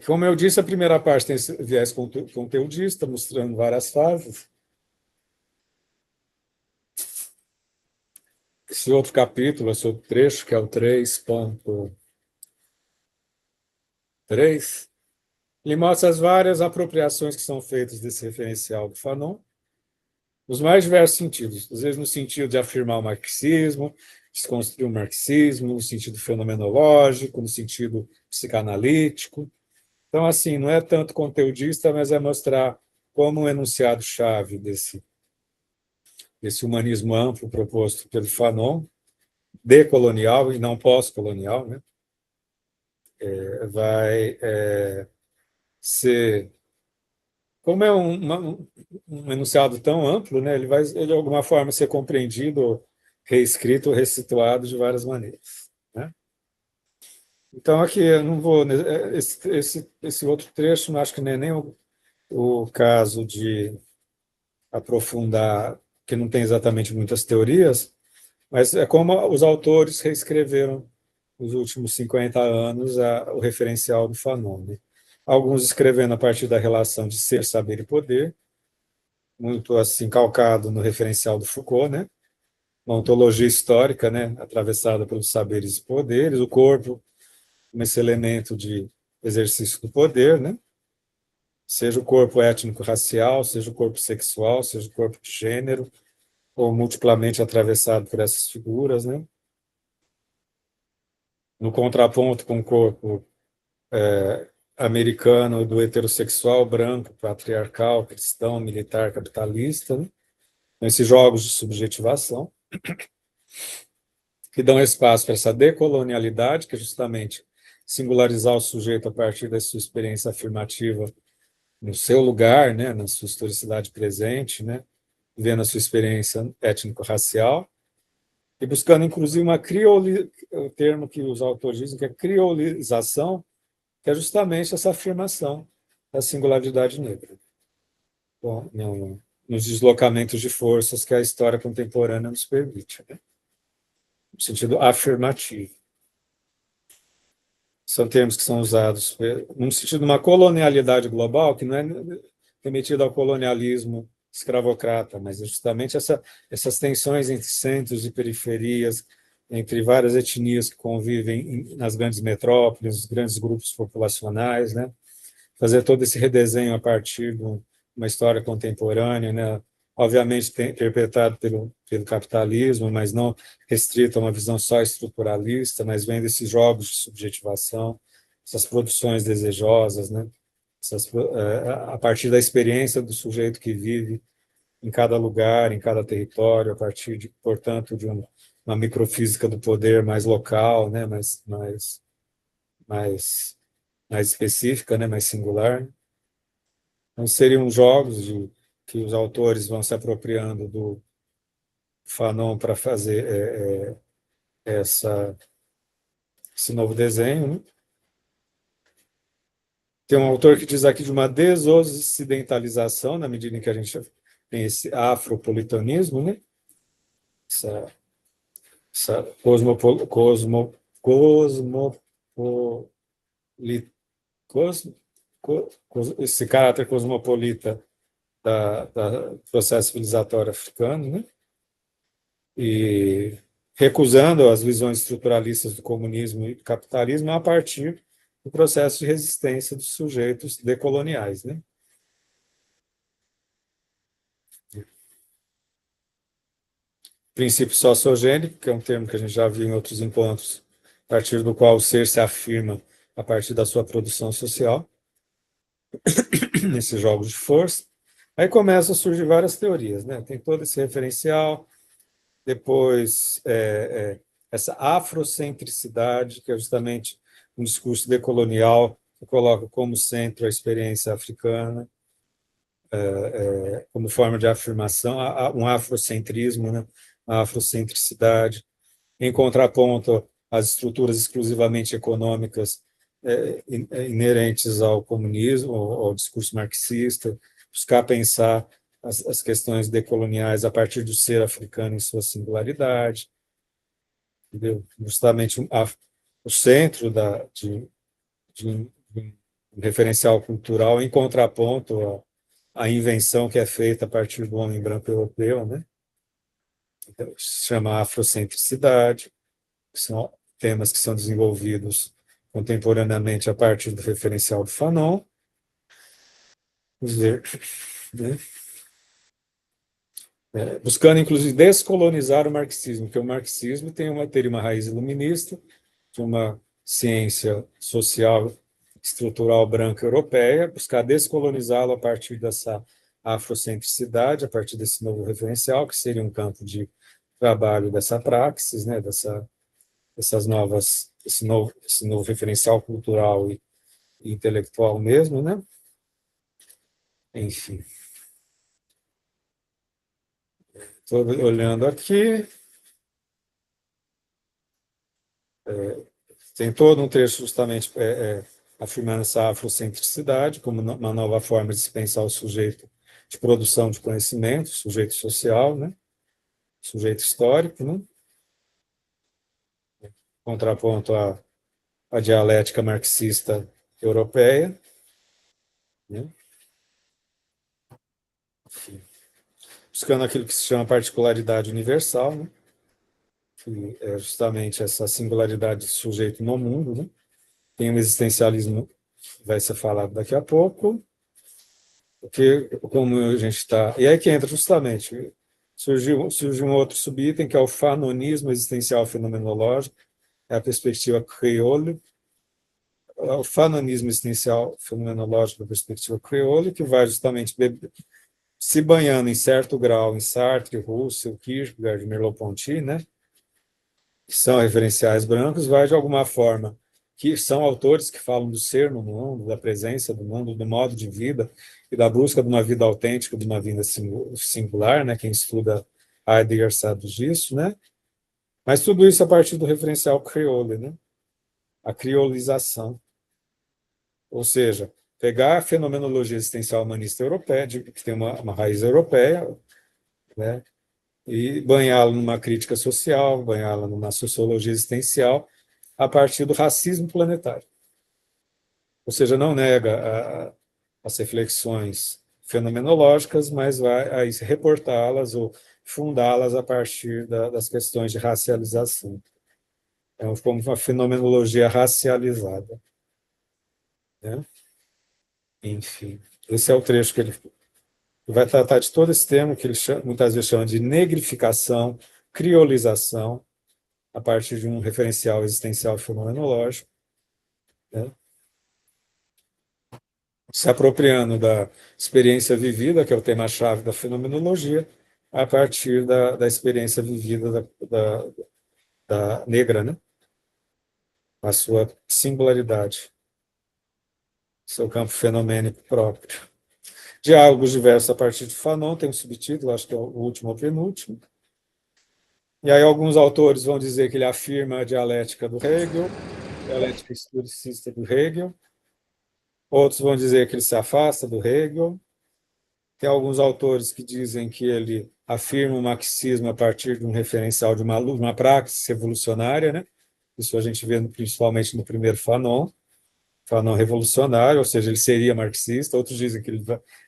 Como eu disse, a primeira parte tem esse viés conteudista, mostrando várias fases. Esse outro capítulo, esse outro trecho, que é o 3.3, ele mostra as várias apropriações que são feitas desse referencial do Fanon, nos mais diversos sentidos, às vezes no sentido de afirmar o marxismo, desconstruir o marxismo, no sentido fenomenológico, no sentido psicanalítico. Então, assim, não é tanto conteudista, mas é mostrar como um enunciado-chave desse humanismo amplo proposto pelo Fanon, decolonial e não pós-colonial, né? Vai ser... Como é um enunciado tão amplo, né? Ele vai, de alguma forma, ser compreendido, reescrito, ressituado de várias maneiras, né? Então, aqui, eu não vou... Esse outro trecho, não acho que nem o caso de aprofundar, que não tem exatamente muitas teorias, mas é como os autores reescreveram nos últimos 50 anos o referencial do Fanon, né? Alguns escrevendo a partir da relação de ser, saber e poder, muito assim calcado no referencial do Foucault, né? Uma ontologia histórica, né? Atravessada pelos saberes e poderes, o corpo como esse elemento de exercício do poder, né? Seja o corpo étnico-racial, seja o corpo sexual, seja o corpo de gênero, ou multiplamente atravessado por essas figuras, né? No contraponto com o corpo americano do heterossexual, branco, patriarcal, cristão, militar, capitalista, né? Esses jogos de subjetivação. que dão espaço para essa decolonialidade, que é justamente singularizar o sujeito a partir da sua experiência afirmativa no seu lugar, né, na sua historicidade presente, né, vendo a sua experiência étnico-racial, e buscando, inclusive, o termo que os autores dizem que é criolização, que é justamente essa afirmação da singularidade negra. Bom, nos deslocamentos de forças que a história contemporânea nos permite, né? No sentido afirmativo. São termos que são usados no sentido de uma colonialidade global, que não é remetida ao colonialismo escravocrata, mas é justamente essas tensões entre centros e periferias, entre várias etnias que convivem nas grandes metrópoles, os grandes grupos populacionais, né? Fazer todo esse redesenho a partir de uma história contemporânea, né? Obviamente interpretado pelo capitalismo, mas não restrito a uma visão só estruturalista, mas vendo esses jogos de subjetivação, essas produções desejosas, né? A partir da experiência do sujeito que vive em cada lugar, em cada território, a partir, portanto, de uma microfísica do poder mais local, né? Mais, mais específica, né? Mais singular. Então, seriam jogos que os autores vão se apropriando do Fanon para fazer esse novo desenho, né? Tem um autor que diz aqui de uma desocidentalização, na medida em que a gente tem esse afropolitanismo, né? Essa esse caráter cosmopolita do processo civilizatório africano, né? E recusando as visões estruturalistas do comunismo e do capitalismo a partir do processo de resistência dos sujeitos decoloniais, né? Princípio sociogênico, que é um termo que a gente já viu em outros encontros, a partir do qual o ser se afirma a partir da sua produção social, nesses jogos de força. Aí começam a surgir várias teorias, né? Tem todo esse referencial, depois essa afrocentricidade, que é justamente um discurso decolonial que coloca como centro a experiência africana, como forma de afirmação, um afrocentrismo, né? A afrocentricidade, em contraponto às estruturas exclusivamente econômicas inerentes ao comunismo, ao discurso marxista, buscar pensar as questões decoloniais a partir do ser africano em sua singularidade, entendeu? Justamente o centro de um referencial cultural em contraponto à invenção que é feita a partir do homem branco europeu, né? Então, se chama afrocentricidade, que são temas que são desenvolvidos contemporaneamente a partir do referencial do Fanon. Vamos ver, né? Buscando, inclusive, descolonizar o marxismo, porque o marxismo teria uma raiz iluminista, de uma ciência social estrutural branca europeia, buscar descolonizá-lo a partir dessa afrocentricidade, a partir desse novo referencial, que seria um campo de trabalho dessa praxis, né, essas novas, esse novo referencial cultural e intelectual mesmo, né? Enfim. Estou olhando aqui. Tem todo um trecho justamente afirmando essa afrocentricidade como uma nova forma de se pensar o sujeito de produção de conhecimento, sujeito social, né? Sujeito histórico, né? Contraponto à dialética marxista europeia, né? Buscando aquilo que se chama particularidade universal, né? Que é justamente essa singularidade do sujeito no mundo, né? Tem um existencialismo que vai ser falado daqui a pouco, porque como a gente está... E aí que entra justamente, surge um outro subitem, que é o fanonismo existencial fenomenológico, é a perspectiva creole, o fanonismo existencial fenomenológico da perspectiva creole, que vai justamente se banhando em certo grau em Sartre, Russell, Kierkegaard, Merleau-Ponty, né? que são referenciais brancos, vai de alguma forma, que são autores que falam do ser no mundo, da presença do mundo, do modo de vida e da busca de uma vida autêntica, de uma vida singular, né? Quem estuda Heidegger sabe disso, né? Mas tudo isso a partir do referencial crioulo, né? A criolização. Ou seja, pegar a fenomenologia existencial humanista europeia, que tem uma raiz europeia, né? E banhá-la numa crítica social, banhá-la numa sociologia existencial, a partir do racismo planetário. Ou seja, não nega as reflexões fenomenológicas, mas vai reportá-las ou fundá-las a partir das questões de racialização. É como uma fenomenologia racializada, né? Enfim, esse é o trecho que ele vai tratar de todo esse termo que ele muitas vezes chama de negrificação, criolização, a partir de um referencial existencial fenomenológico, né? Se apropriando da experiência vivida, que é o tema-chave da fenomenologia, a partir da experiência vivida da negra, né? A sua singularidade, seu campo fenomênico próprio. Diálogos diversos a partir de Fanon, tem um subtítulo, acho que é o último ou penúltimo. E aí alguns autores vão dizer que ele afirma a dialética do Hegel, a dialética historicista do Hegel. Outros vão dizer que ele se afasta do Hegel. Tem alguns autores que dizem que ele afirma o marxismo a partir de um referencial de uma praxis revolucionária, né? Isso a gente vê principalmente no primeiro Fanon revolucionário, ou seja, ele seria marxista. Outros dizem que ele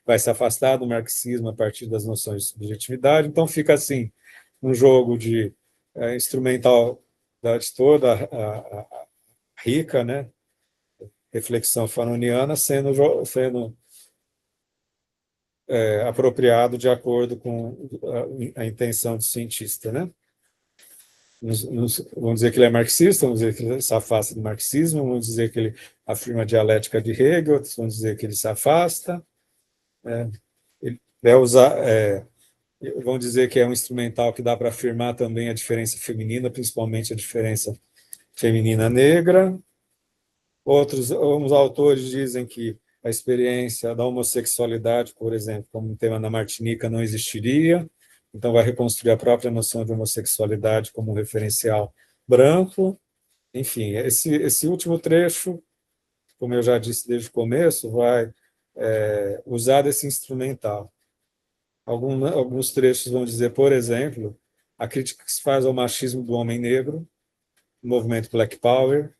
vai se afastar do marxismo a partir das noções de subjetividade. Então fica assim, um jogo de instrumental de toda a rica, né, reflexão fanoniana sendo apropriado de acordo com a intenção do cientista, né? Vamos dizer que ele é marxista, vamos dizer que ele se afasta do marxismo, vamos dizer que ele afirma a dialética de Hegel, vamos dizer que ele se afasta, ele vamos dizer que é um instrumental que dá para afirmar também a diferença feminina, principalmente a diferença feminina negra. Outros autores dizem que a experiência da homossexualidade, por exemplo, como um tema na Martinica, não existiria, então vai reconstruir a própria noção de homossexualidade como um referencial branco. Enfim, esse último trecho, como eu já disse desde o começo, vai usar desse instrumental. Alguns trechos vão dizer, por exemplo, a crítica que se faz ao machismo do homem negro, o movimento Black Power,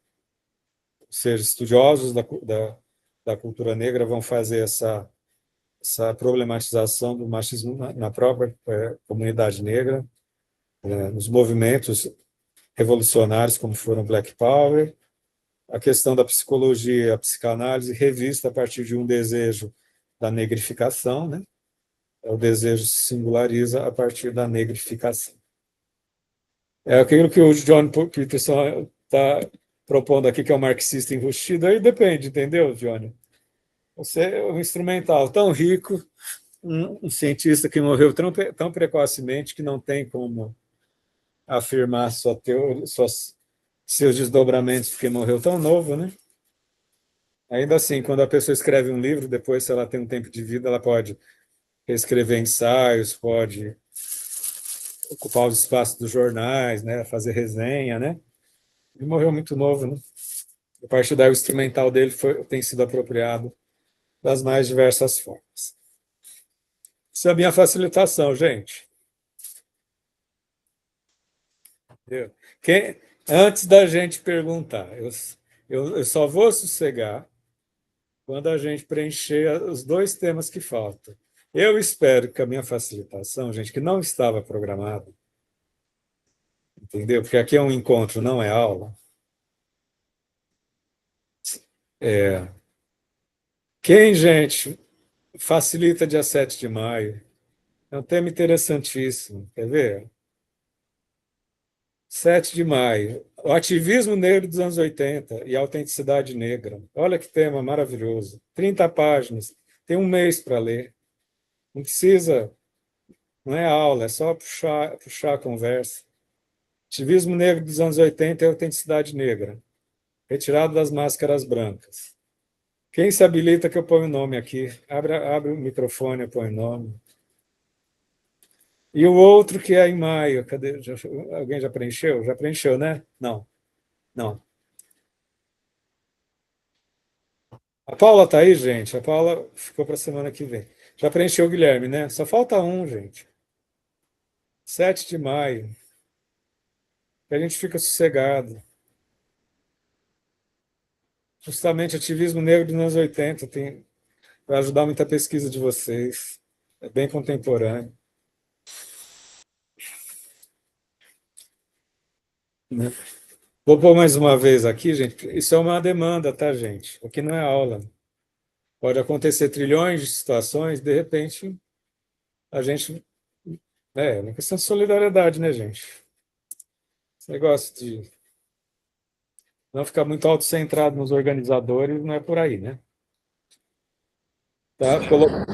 ou seja, estudiosos da cultura negra vão fazer essa problematização do machismo na própria comunidade negra, nos movimentos revolucionários como foram o Black Power, a questão da psicologia, a psicanálise revista a partir de um desejo da negrificação, né? O desejo se singulariza a partir da negrificação. É aquilo que o John Peterson está propondo aqui, que é o marxista enrustido, aí depende, entendeu, Johnny? Você é um instrumental tão rico, um cientista que morreu tão precocemente que não tem como afirmar seus desdobramentos porque morreu tão novo, né? Ainda assim, quando a pessoa escreve um livro, depois, se ela tem um tempo de vida, ela pode escrever ensaios, pode ocupar os espaços dos jornais, né? Fazer resenha, né? Ele morreu muito novo, né? A partir daí, o instrumental dele tem sido apropriado das mais diversas formas. Isso é a minha facilitação, gente. Entendeu? Antes da gente perguntar, eu só vou sossegar quando a gente preencher os dois temas que faltam. Eu espero que a minha facilitação, gente, que não estava programada, entendeu? Porque aqui é um encontro, não é aula. Quem, gente, facilita dia 7 de maio? É um tema interessantíssimo, quer ver? 7 de maio, o ativismo negro dos anos 80 e a autenticidade negra. Olha que tema maravilhoso. 30 páginas, tem um mês para ler. Não precisa, não é aula, é só puxar a conversa. Ativismo negro dos anos 80 e autenticidade negra. Retirado das máscaras brancas. Quem se habilita que eu ponho o nome aqui? Abre o microfone, eu ponho o nome. E o outro que é em maio. Cadê? Alguém já preencheu? Já preencheu, né? Não. Não. A Paula está aí, gente. A Paula ficou para a semana que vem. Já preencheu o Guilherme, né? Só falta um, gente. 7 de maio. Que a gente fica sossegado. Justamente ativismo negro dos anos 80 vai ajudar muita pesquisa de vocês. É bem contemporâneo. Né? Vou pôr mais uma vez aqui, gente. Isso é uma demanda, tá, gente? Aqui não é aula. Pode acontecer trilhões de situações, de repente, a gente. É uma questão de solidariedade, né, gente? Esse negócio de não ficar muito autocentrado nos organizadores não é por aí, né? Tá? Colocou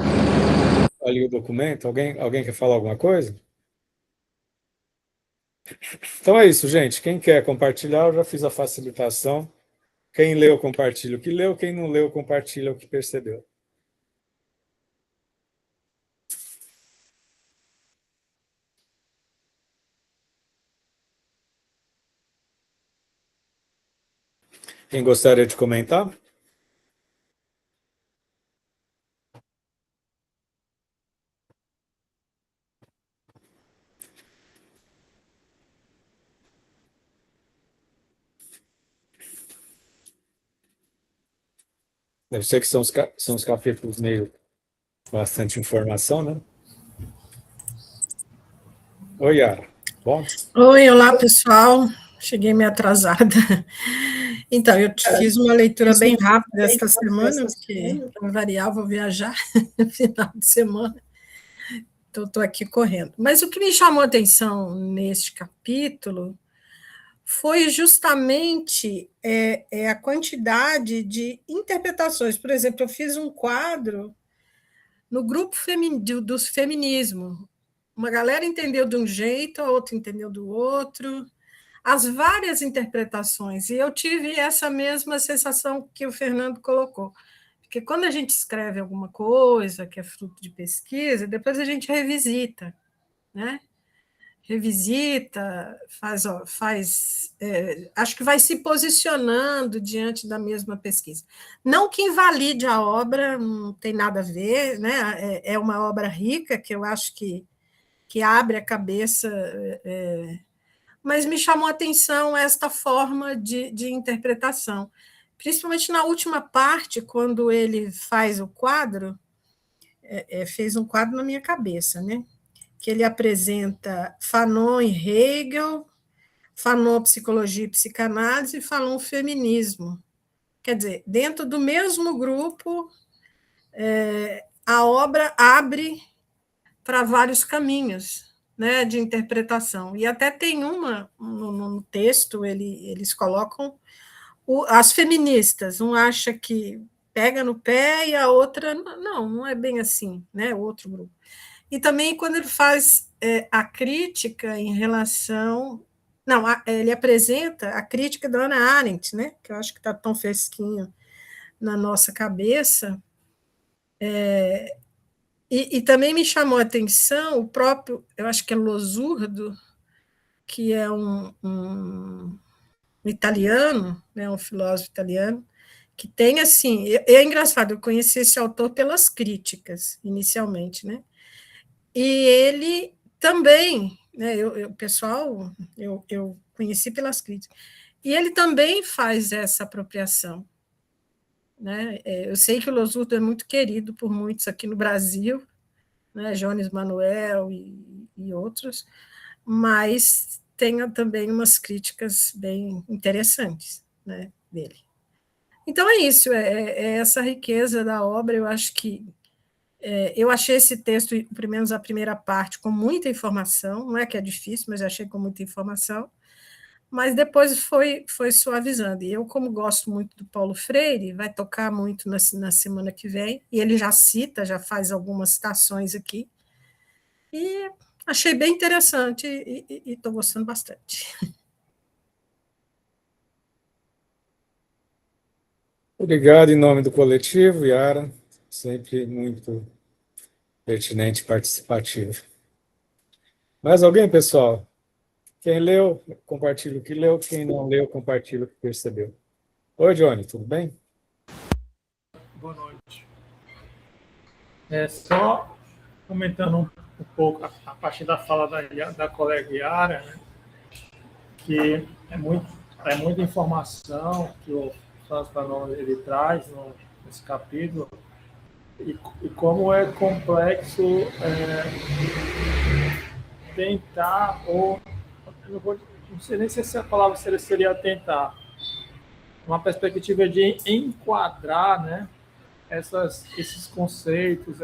ali o documento. Alguém quer falar alguma coisa? Então é isso, gente. Quem quer compartilhar, eu já fiz a facilitação. Quem leu, compartilha o que leu. Quem não leu, compartilha o que percebeu. Quem gostaria de comentar? Deve ser que são os capítulos meio bastante informação, né? Oi, Yara. Bom? Oi, olá pessoal. Cheguei meio atrasada. Então, eu fiz uma leitura bem rápida esta semana, porque para variar, vou viajar no final de semana. Então, estou aqui correndo. Mas o que me chamou a atenção neste capítulo foi justamente a quantidade de interpretações. Por exemplo, eu fiz um quadro no grupo dos feminismo. Uma galera entendeu de um jeito, a outra entendeu do outro. As várias interpretações, e eu tive essa mesma sensação que o Fernando colocou, porque quando a gente escreve alguma coisa que é fruto de pesquisa, depois a gente revisita, né? Revisita, acho que vai se posicionando diante da mesma pesquisa. Não que invalide a obra, não tem nada a ver, né? É uma obra rica, que eu acho que abre a cabeça, mas me chamou a atenção esta forma de interpretação, principalmente na última parte, quando ele faz o quadro, fez um quadro na minha cabeça, né? Que ele apresenta Fanon e Hegel, Fanon psicologia e psicanálise e Fanon feminismo. Quer dizer, dentro do mesmo grupo, a obra abre para vários caminhos, né, de interpretação. E até tem no texto, eles colocam as feministas, um acha que pega no pé e a outra, não é bem assim, né, o outro grupo. E também quando ele faz a crítica em relação... Não, ele apresenta a crítica da Hannah Arendt, né, que eu acho que está tão fresquinho na nossa cabeça, e também me chamou a atenção o próprio, eu acho que é Losurdo, que é um italiano, né, um filósofo italiano, que tem assim, é engraçado, eu conheci esse autor pelas críticas, inicialmente, né? E ele também, né, pessoal, eu conheci pelas críticas, e ele também faz essa apropriação, né? Eu sei que o Losurdo é muito querido por muitos aqui no Brasil, né, Jones Manuel e outros, mas tenha também umas críticas bem interessantes, né, dele. Então é isso, é essa riqueza da obra. Eu acho que eu achei esse texto, pelo menos a primeira parte, com muita informação, não é que é difícil, mas eu achei com muita informação, mas depois foi suavizando. E eu, como gosto muito do Paulo Freire, vai tocar muito na semana que vem, e ele já cita, já faz algumas citações aqui, e Achei bem interessante e estou gostando bastante. Obrigado em nome do coletivo, Yara, sempre muito pertinente e participativo. Mais alguém, pessoal? Quem leu, compartilha o que leu. Quem não leu, compartilha o que percebeu. Oi, Johnny, tudo bem? Boa noite. Só comentando um pouco a partir da fala da colega Yara, né, que é muita informação que o Francis Fanon ele traz nesse capítulo e como é complexo tentar, ou não sei nem se a palavra seria tentar, uma perspectiva de enquadrar, né, esses conceitos,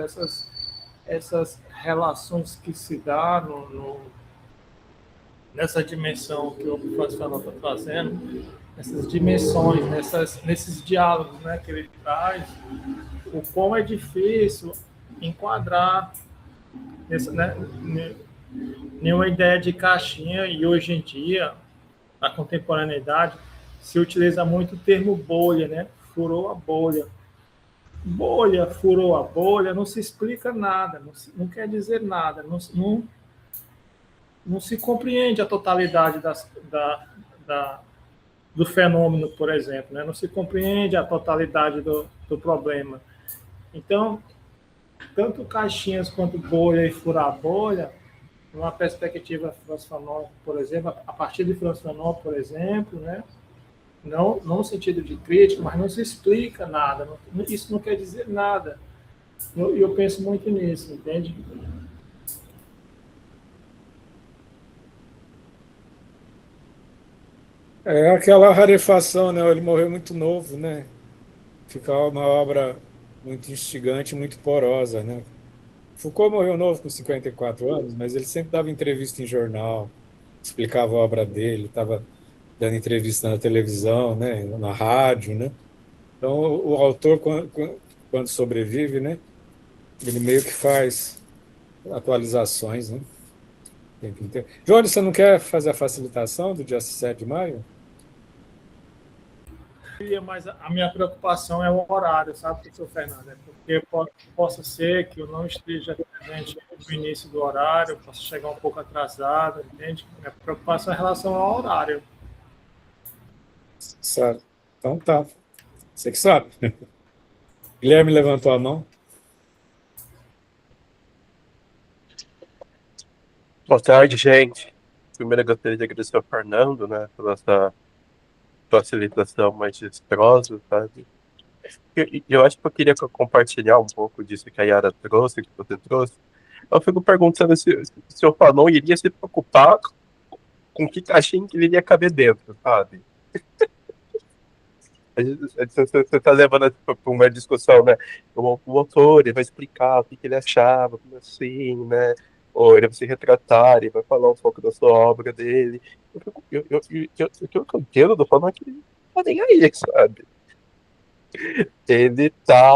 essas relações que se dá nessa dimensão que o Francis Fanon está trazendo, essas dimensões, nesses diálogos, né, que ele traz, o quão é difícil enquadrar nenhuma ideia de caixinha, e hoje em dia, na contemporaneidade, se utiliza muito o termo bolha, né? Furou a bolha. Bolha, furou a bolha, não se explica nada, não quer dizer nada, não se compreende a totalidade do fenômeno, por exemplo, né? Não se compreende a totalidade do problema. Então, tanto caixinhas quanto bolha e furar a bolha, numa perspectiva Francis Fanon, por exemplo, a partir de Francis Fanon, por exemplo, né? Não no sentido de crítica, mas não se explica nada, isso não quer dizer nada. Eu penso muito nisso, entende? É aquela rarefação, né? Ele morreu muito novo, né? Fica uma obra muito instigante, muito porosa, né? Foucault morreu novo com 54 anos, mas ele sempre dava entrevista em jornal, explicava a obra dele, estava dando entrevista na televisão, né? Na rádio, né? Então, o autor, quando sobrevive, né? Ele meio que faz atualizações, né? Johnny, você não quer fazer a facilitação do dia 7 de maio? Mas a minha preocupação é o horário, sabe, professor Fernando? Porque possa ser que eu não esteja presente no início do horário, possa chegar um pouco atrasado, entende? Minha preocupação é em relação ao horário. Sabe? Então tá. Você que sabe. Guilherme levantou a mão. Boa tarde, gente. Primeiro, eu gostaria de agradecer ao Fernando, né, pela essa facilitação magistrosa, sabe? Eu acho que eu queria compartilhar um pouco disso que a Yara trouxe, que você trouxe. Eu fico perguntando se o Fanon iria se preocupar com que caixinha que ele iria caber dentro, sabe? Você está levando para uma discussão, né? O autor ele vai explicar o que ele achava, como assim, né? Ou ele vai se retratar, ele vai falar um pouco da sua obra dele. O que eu entendo do Fanon é que ele não tá nem aí, sabe? Ele está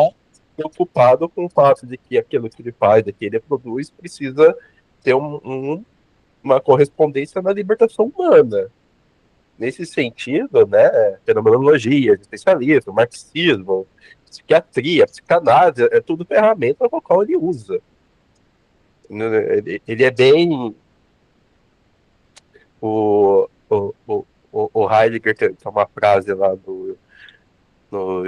preocupado com o fato de que aquilo que ele faz, de que ele produz, precisa ter uma correspondência na libertação humana. Nesse sentido, né, fenomenologia, existencialismo, marxismo, psiquiatria, psicanálise, é tudo ferramenta com a qual ele usa. Ele é bem... O Heidegger tem uma frase lá no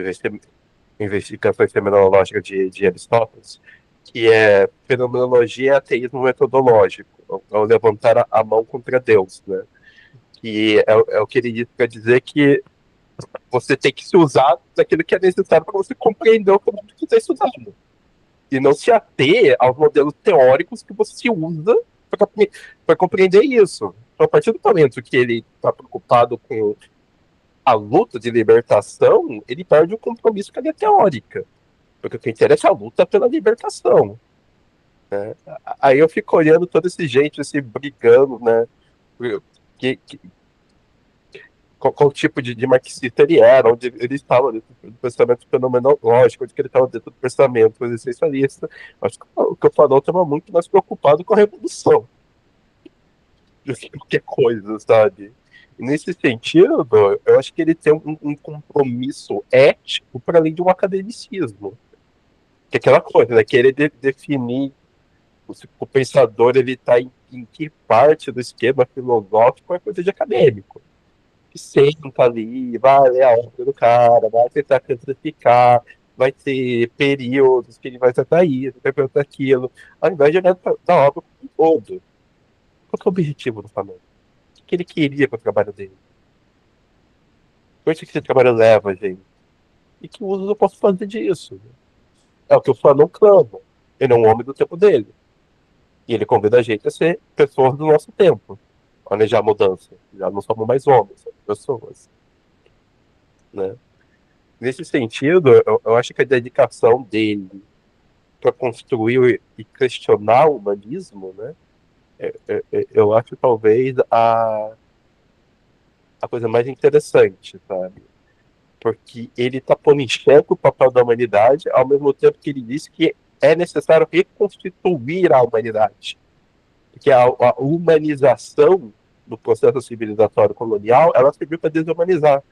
Investigações Fenomenológicas de Aristóteles, que é fenomenologia é ateísmo metodológico, ao levantar a mão contra Deus, né? Que é o que ele diz para dizer que você tem que se usar daquilo que é necessário para você compreender o que você está estudando. E não se ater aos modelos teóricos que você usa para compreender isso. Então, a partir do momento que ele está preocupado com a luta de libertação, ele perde o compromisso com a linha teórica. Porque o que interessa é a luta pela libertação. Né? Aí eu fico olhando todo esse gente assim, brigando, né? Qual tipo de marxista ele era, onde ele estava dentro do pensamento fenomenológico, onde ele estava dentro do pensamento existencialista. Acho que o que eu falo estava muito mais preocupado com a revolução. do que qualquer coisa, sabe? E nesse sentido, eu acho que ele tem um compromisso ético para além de um academicismo. Que é aquela coisa, né? Querer definir o pensador ele está em que parte do esquema filosófico é coisa de acadêmico. Que senta ali, vai ler a obra do cara, vai tentar classificar, vai ter períodos que ele vai tratar isso, vai tratar aquilo, ao invés de olhar da obra como um todo. Qual que é o objetivo do Fanon? O que ele queria com o trabalho dele? Onde que esse trabalho leva, gente? E que uso eu posso fazer disso? É o que o Fanon clama. Ele é um homem do tempo dele. E ele convida a gente a ser pessoas do nosso tempo. Planejar a mudança. Já não somos mais homens, somos pessoas. Né? Nesse sentido, eu acho que a dedicação dele para construir e questionar o humanismo, né, eu acho talvez a coisa mais interessante, sabe? Porque ele está pondo em xeque o papel da humanidade, ao mesmo tempo que ele diz que é necessário reconstituir a humanidade. Porque a humanização do processo civilizatório colonial, ela serviu para desumanizar,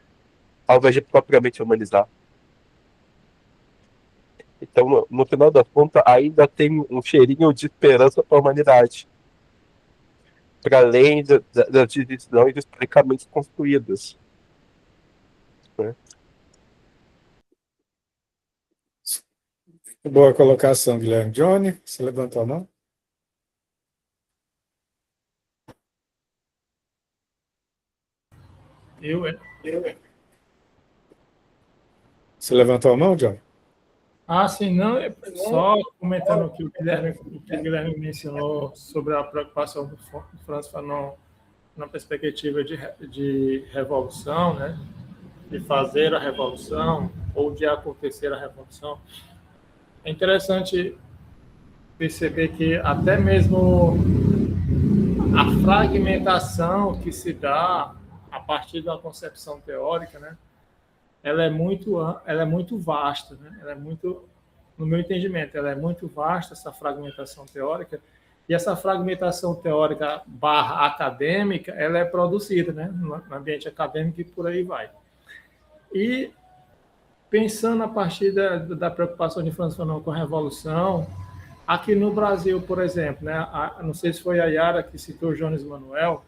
ao invés de propriamente humanizar. Então, no final das contas, ainda tem um cheirinho de esperança para a humanidade. Para além das divisões historicamente construídas. Né? Boa colocação, Guilherme. Johnny, você levantou a mão? Você levantou a mão, Johnny? Sim, não, só comentando o que o Guilherme mencionou sobre a preocupação do Franz Fanon na perspectiva de revolução, né? De fazer a revolução ou de acontecer a revolução. É interessante perceber que até mesmo a fragmentação que se dá a partir da concepção teórica, né? Ela é muito vasta, né? Ela é muito, no meu entendimento, ela é muito vasta, essa fragmentação teórica, e essa fragmentação teórica / acadêmica, ela é produzida, né? No ambiente acadêmico e por aí vai. E pensando a partir da preocupação de Franz Fanon com a revolução, aqui no Brasil, por exemplo, né? Não sei se foi a Yara que citou Jones Manuel,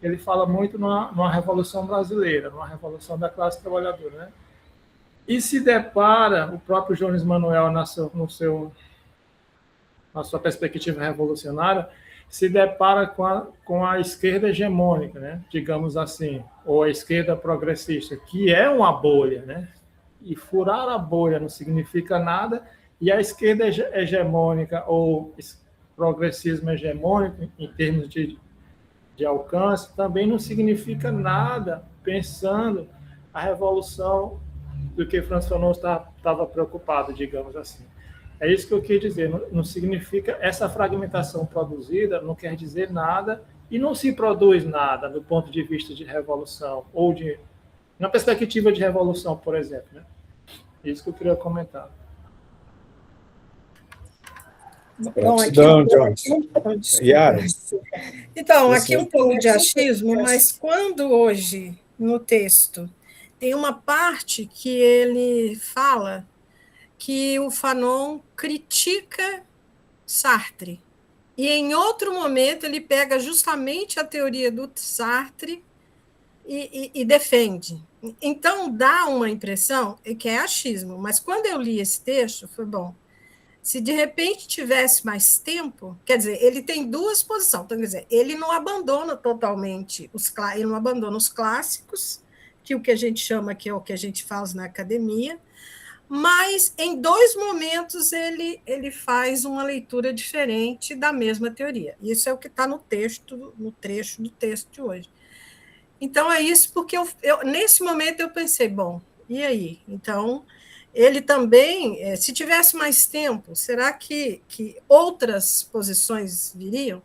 ele fala muito numa revolução brasileira, numa revolução da classe trabalhadora, né? E se depara, o próprio Jones Manuel, na sua perspectiva revolucionária, se depara com a esquerda hegemônica, né? Digamos assim, ou a esquerda progressista, que é uma bolha, né? E furar a bolha não significa nada, e a esquerda hegemônica, ou progressismo hegemônico, em termos de alcance, também não significa nada pensando a revolução do que Franz Fanon estava preocupado, digamos assim. É isso que eu quis dizer, não significa, essa fragmentação produzida não quer dizer nada e não se produz nada do ponto de vista de revolução, ou na perspectiva de revolução, por exemplo. Né? Isso que eu queria comentar. Bom, aqui Yara. Então, aqui um pouco de achismo, mas quando hoje, no texto, tem uma parte que ele fala que o Fanon critica Sartre, e em outro momento ele pega justamente a teoria do Sartre e defende. Então, dá uma impressão que é achismo, mas quando eu li esse texto, foi bom. Se de repente tivesse mais tempo, quer dizer, ele tem duas posições. Então, quer dizer, ele não abandona totalmente ele não abandona os clássicos, que o que a gente chama que é o que a gente faz na academia, mas em dois momentos ele faz uma leitura diferente da mesma teoria. Isso é o que está no trecho do texto de hoje. Então é isso, porque nesse momento eu pensei, bom, e aí? Então ele também, se tivesse mais tempo, será que outras posições viriam?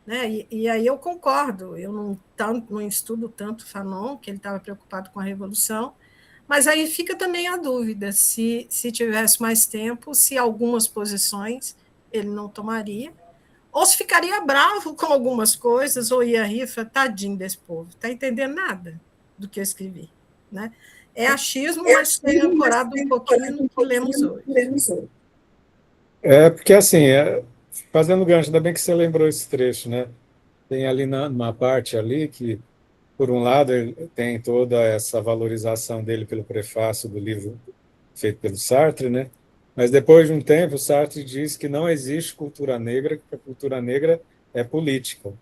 Né? E aí eu concordo, eu não estudo tanto Fanon, que ele estava preocupado com a Revolução, mas aí fica também a dúvida, se tivesse mais tempo, se algumas posições ele não tomaria, ou se ficaria bravo com algumas coisas, ou ia rir, tadinho desse povo, está entendendo nada do que eu escrevi. Né? É achismo, mas tem ancorado um pouquinho no que lemos hoje. Porque assim, fazendo gancho, ainda bem que você lembrou esse trecho, né? Tem ali numa parte ali que, por um lado, ele tem toda essa valorização dele pelo prefácio do livro feito pelo Sartre, né? Mas depois de um tempo, o Sartre diz que não existe cultura negra, que a cultura negra é política.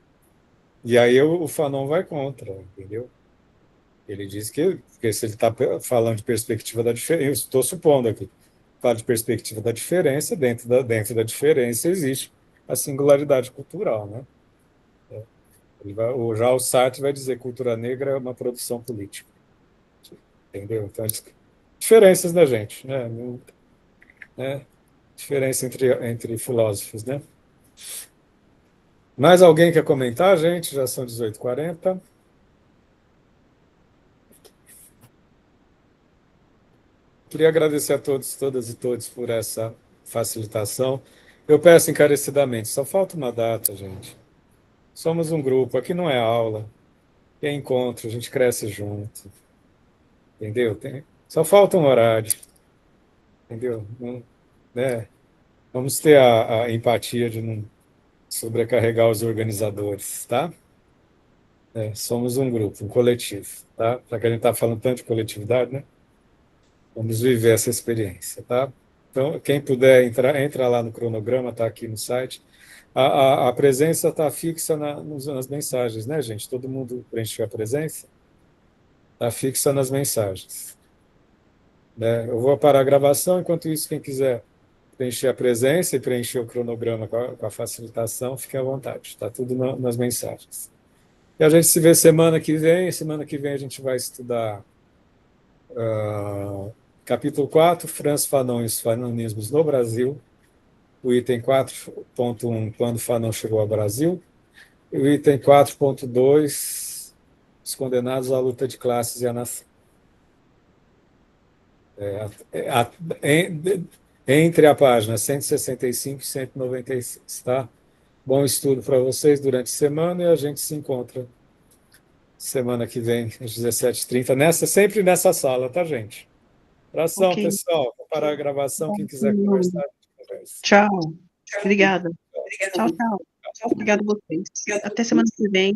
E aí o Fanon vai contra, entendeu? Ele diz que se ele está falando de perspectiva da diferença, eu estou supondo aqui, fala de perspectiva da diferença, dentro da diferença existe a singularidade cultural, né? Já o Sartre vai dizer que cultura negra é uma produção política, entendeu? Então, diferenças da gente, né? Diferença entre filósofos, né? Mais alguém quer comentar, gente? Já são 18h40. Queria agradecer a todos, todas e todos por essa facilitação. Eu peço encarecidamente, só falta uma data, gente. Somos um grupo, aqui não é aula, é encontro, a gente cresce junto, entendeu? Só falta um horário, entendeu? Né? Vamos ter a empatia de não sobrecarregar os organizadores, tá? Somos um grupo, um coletivo, tá? Já que a gente está falando tanto de coletividade, né? Vamos viver essa experiência, tá? Então, quem puder entra lá no cronograma, está aqui no site. A presença está fixa nas mensagens, né, gente? Todo mundo preencheu a presença? Está fixa nas mensagens. Né? Eu vou parar a gravação, enquanto isso, quem quiser preencher a presença e preencher o cronograma com a facilitação, fique à vontade. Está tudo nas mensagens. E a gente se vê semana que vem. Semana que vem a gente vai estudar capítulo 4, Franz Fanon e os fanonismos no Brasil, o item 4.1, quando Fanon chegou ao Brasil, e o item 4.2, os condenados à luta de classes e à nação. Entre a página 165 e 196, tá? Bom estudo para vocês durante a semana e a gente se encontra semana que vem, às 17h30, sempre nessa sala, tá, gente? Abração, Ok. pessoal. Vou parar a gravação. Quem quiser conversar, a gente conversa. Tchau. Obrigada. Tchau, tchau. Obrigada a vocês. Até semana que vem.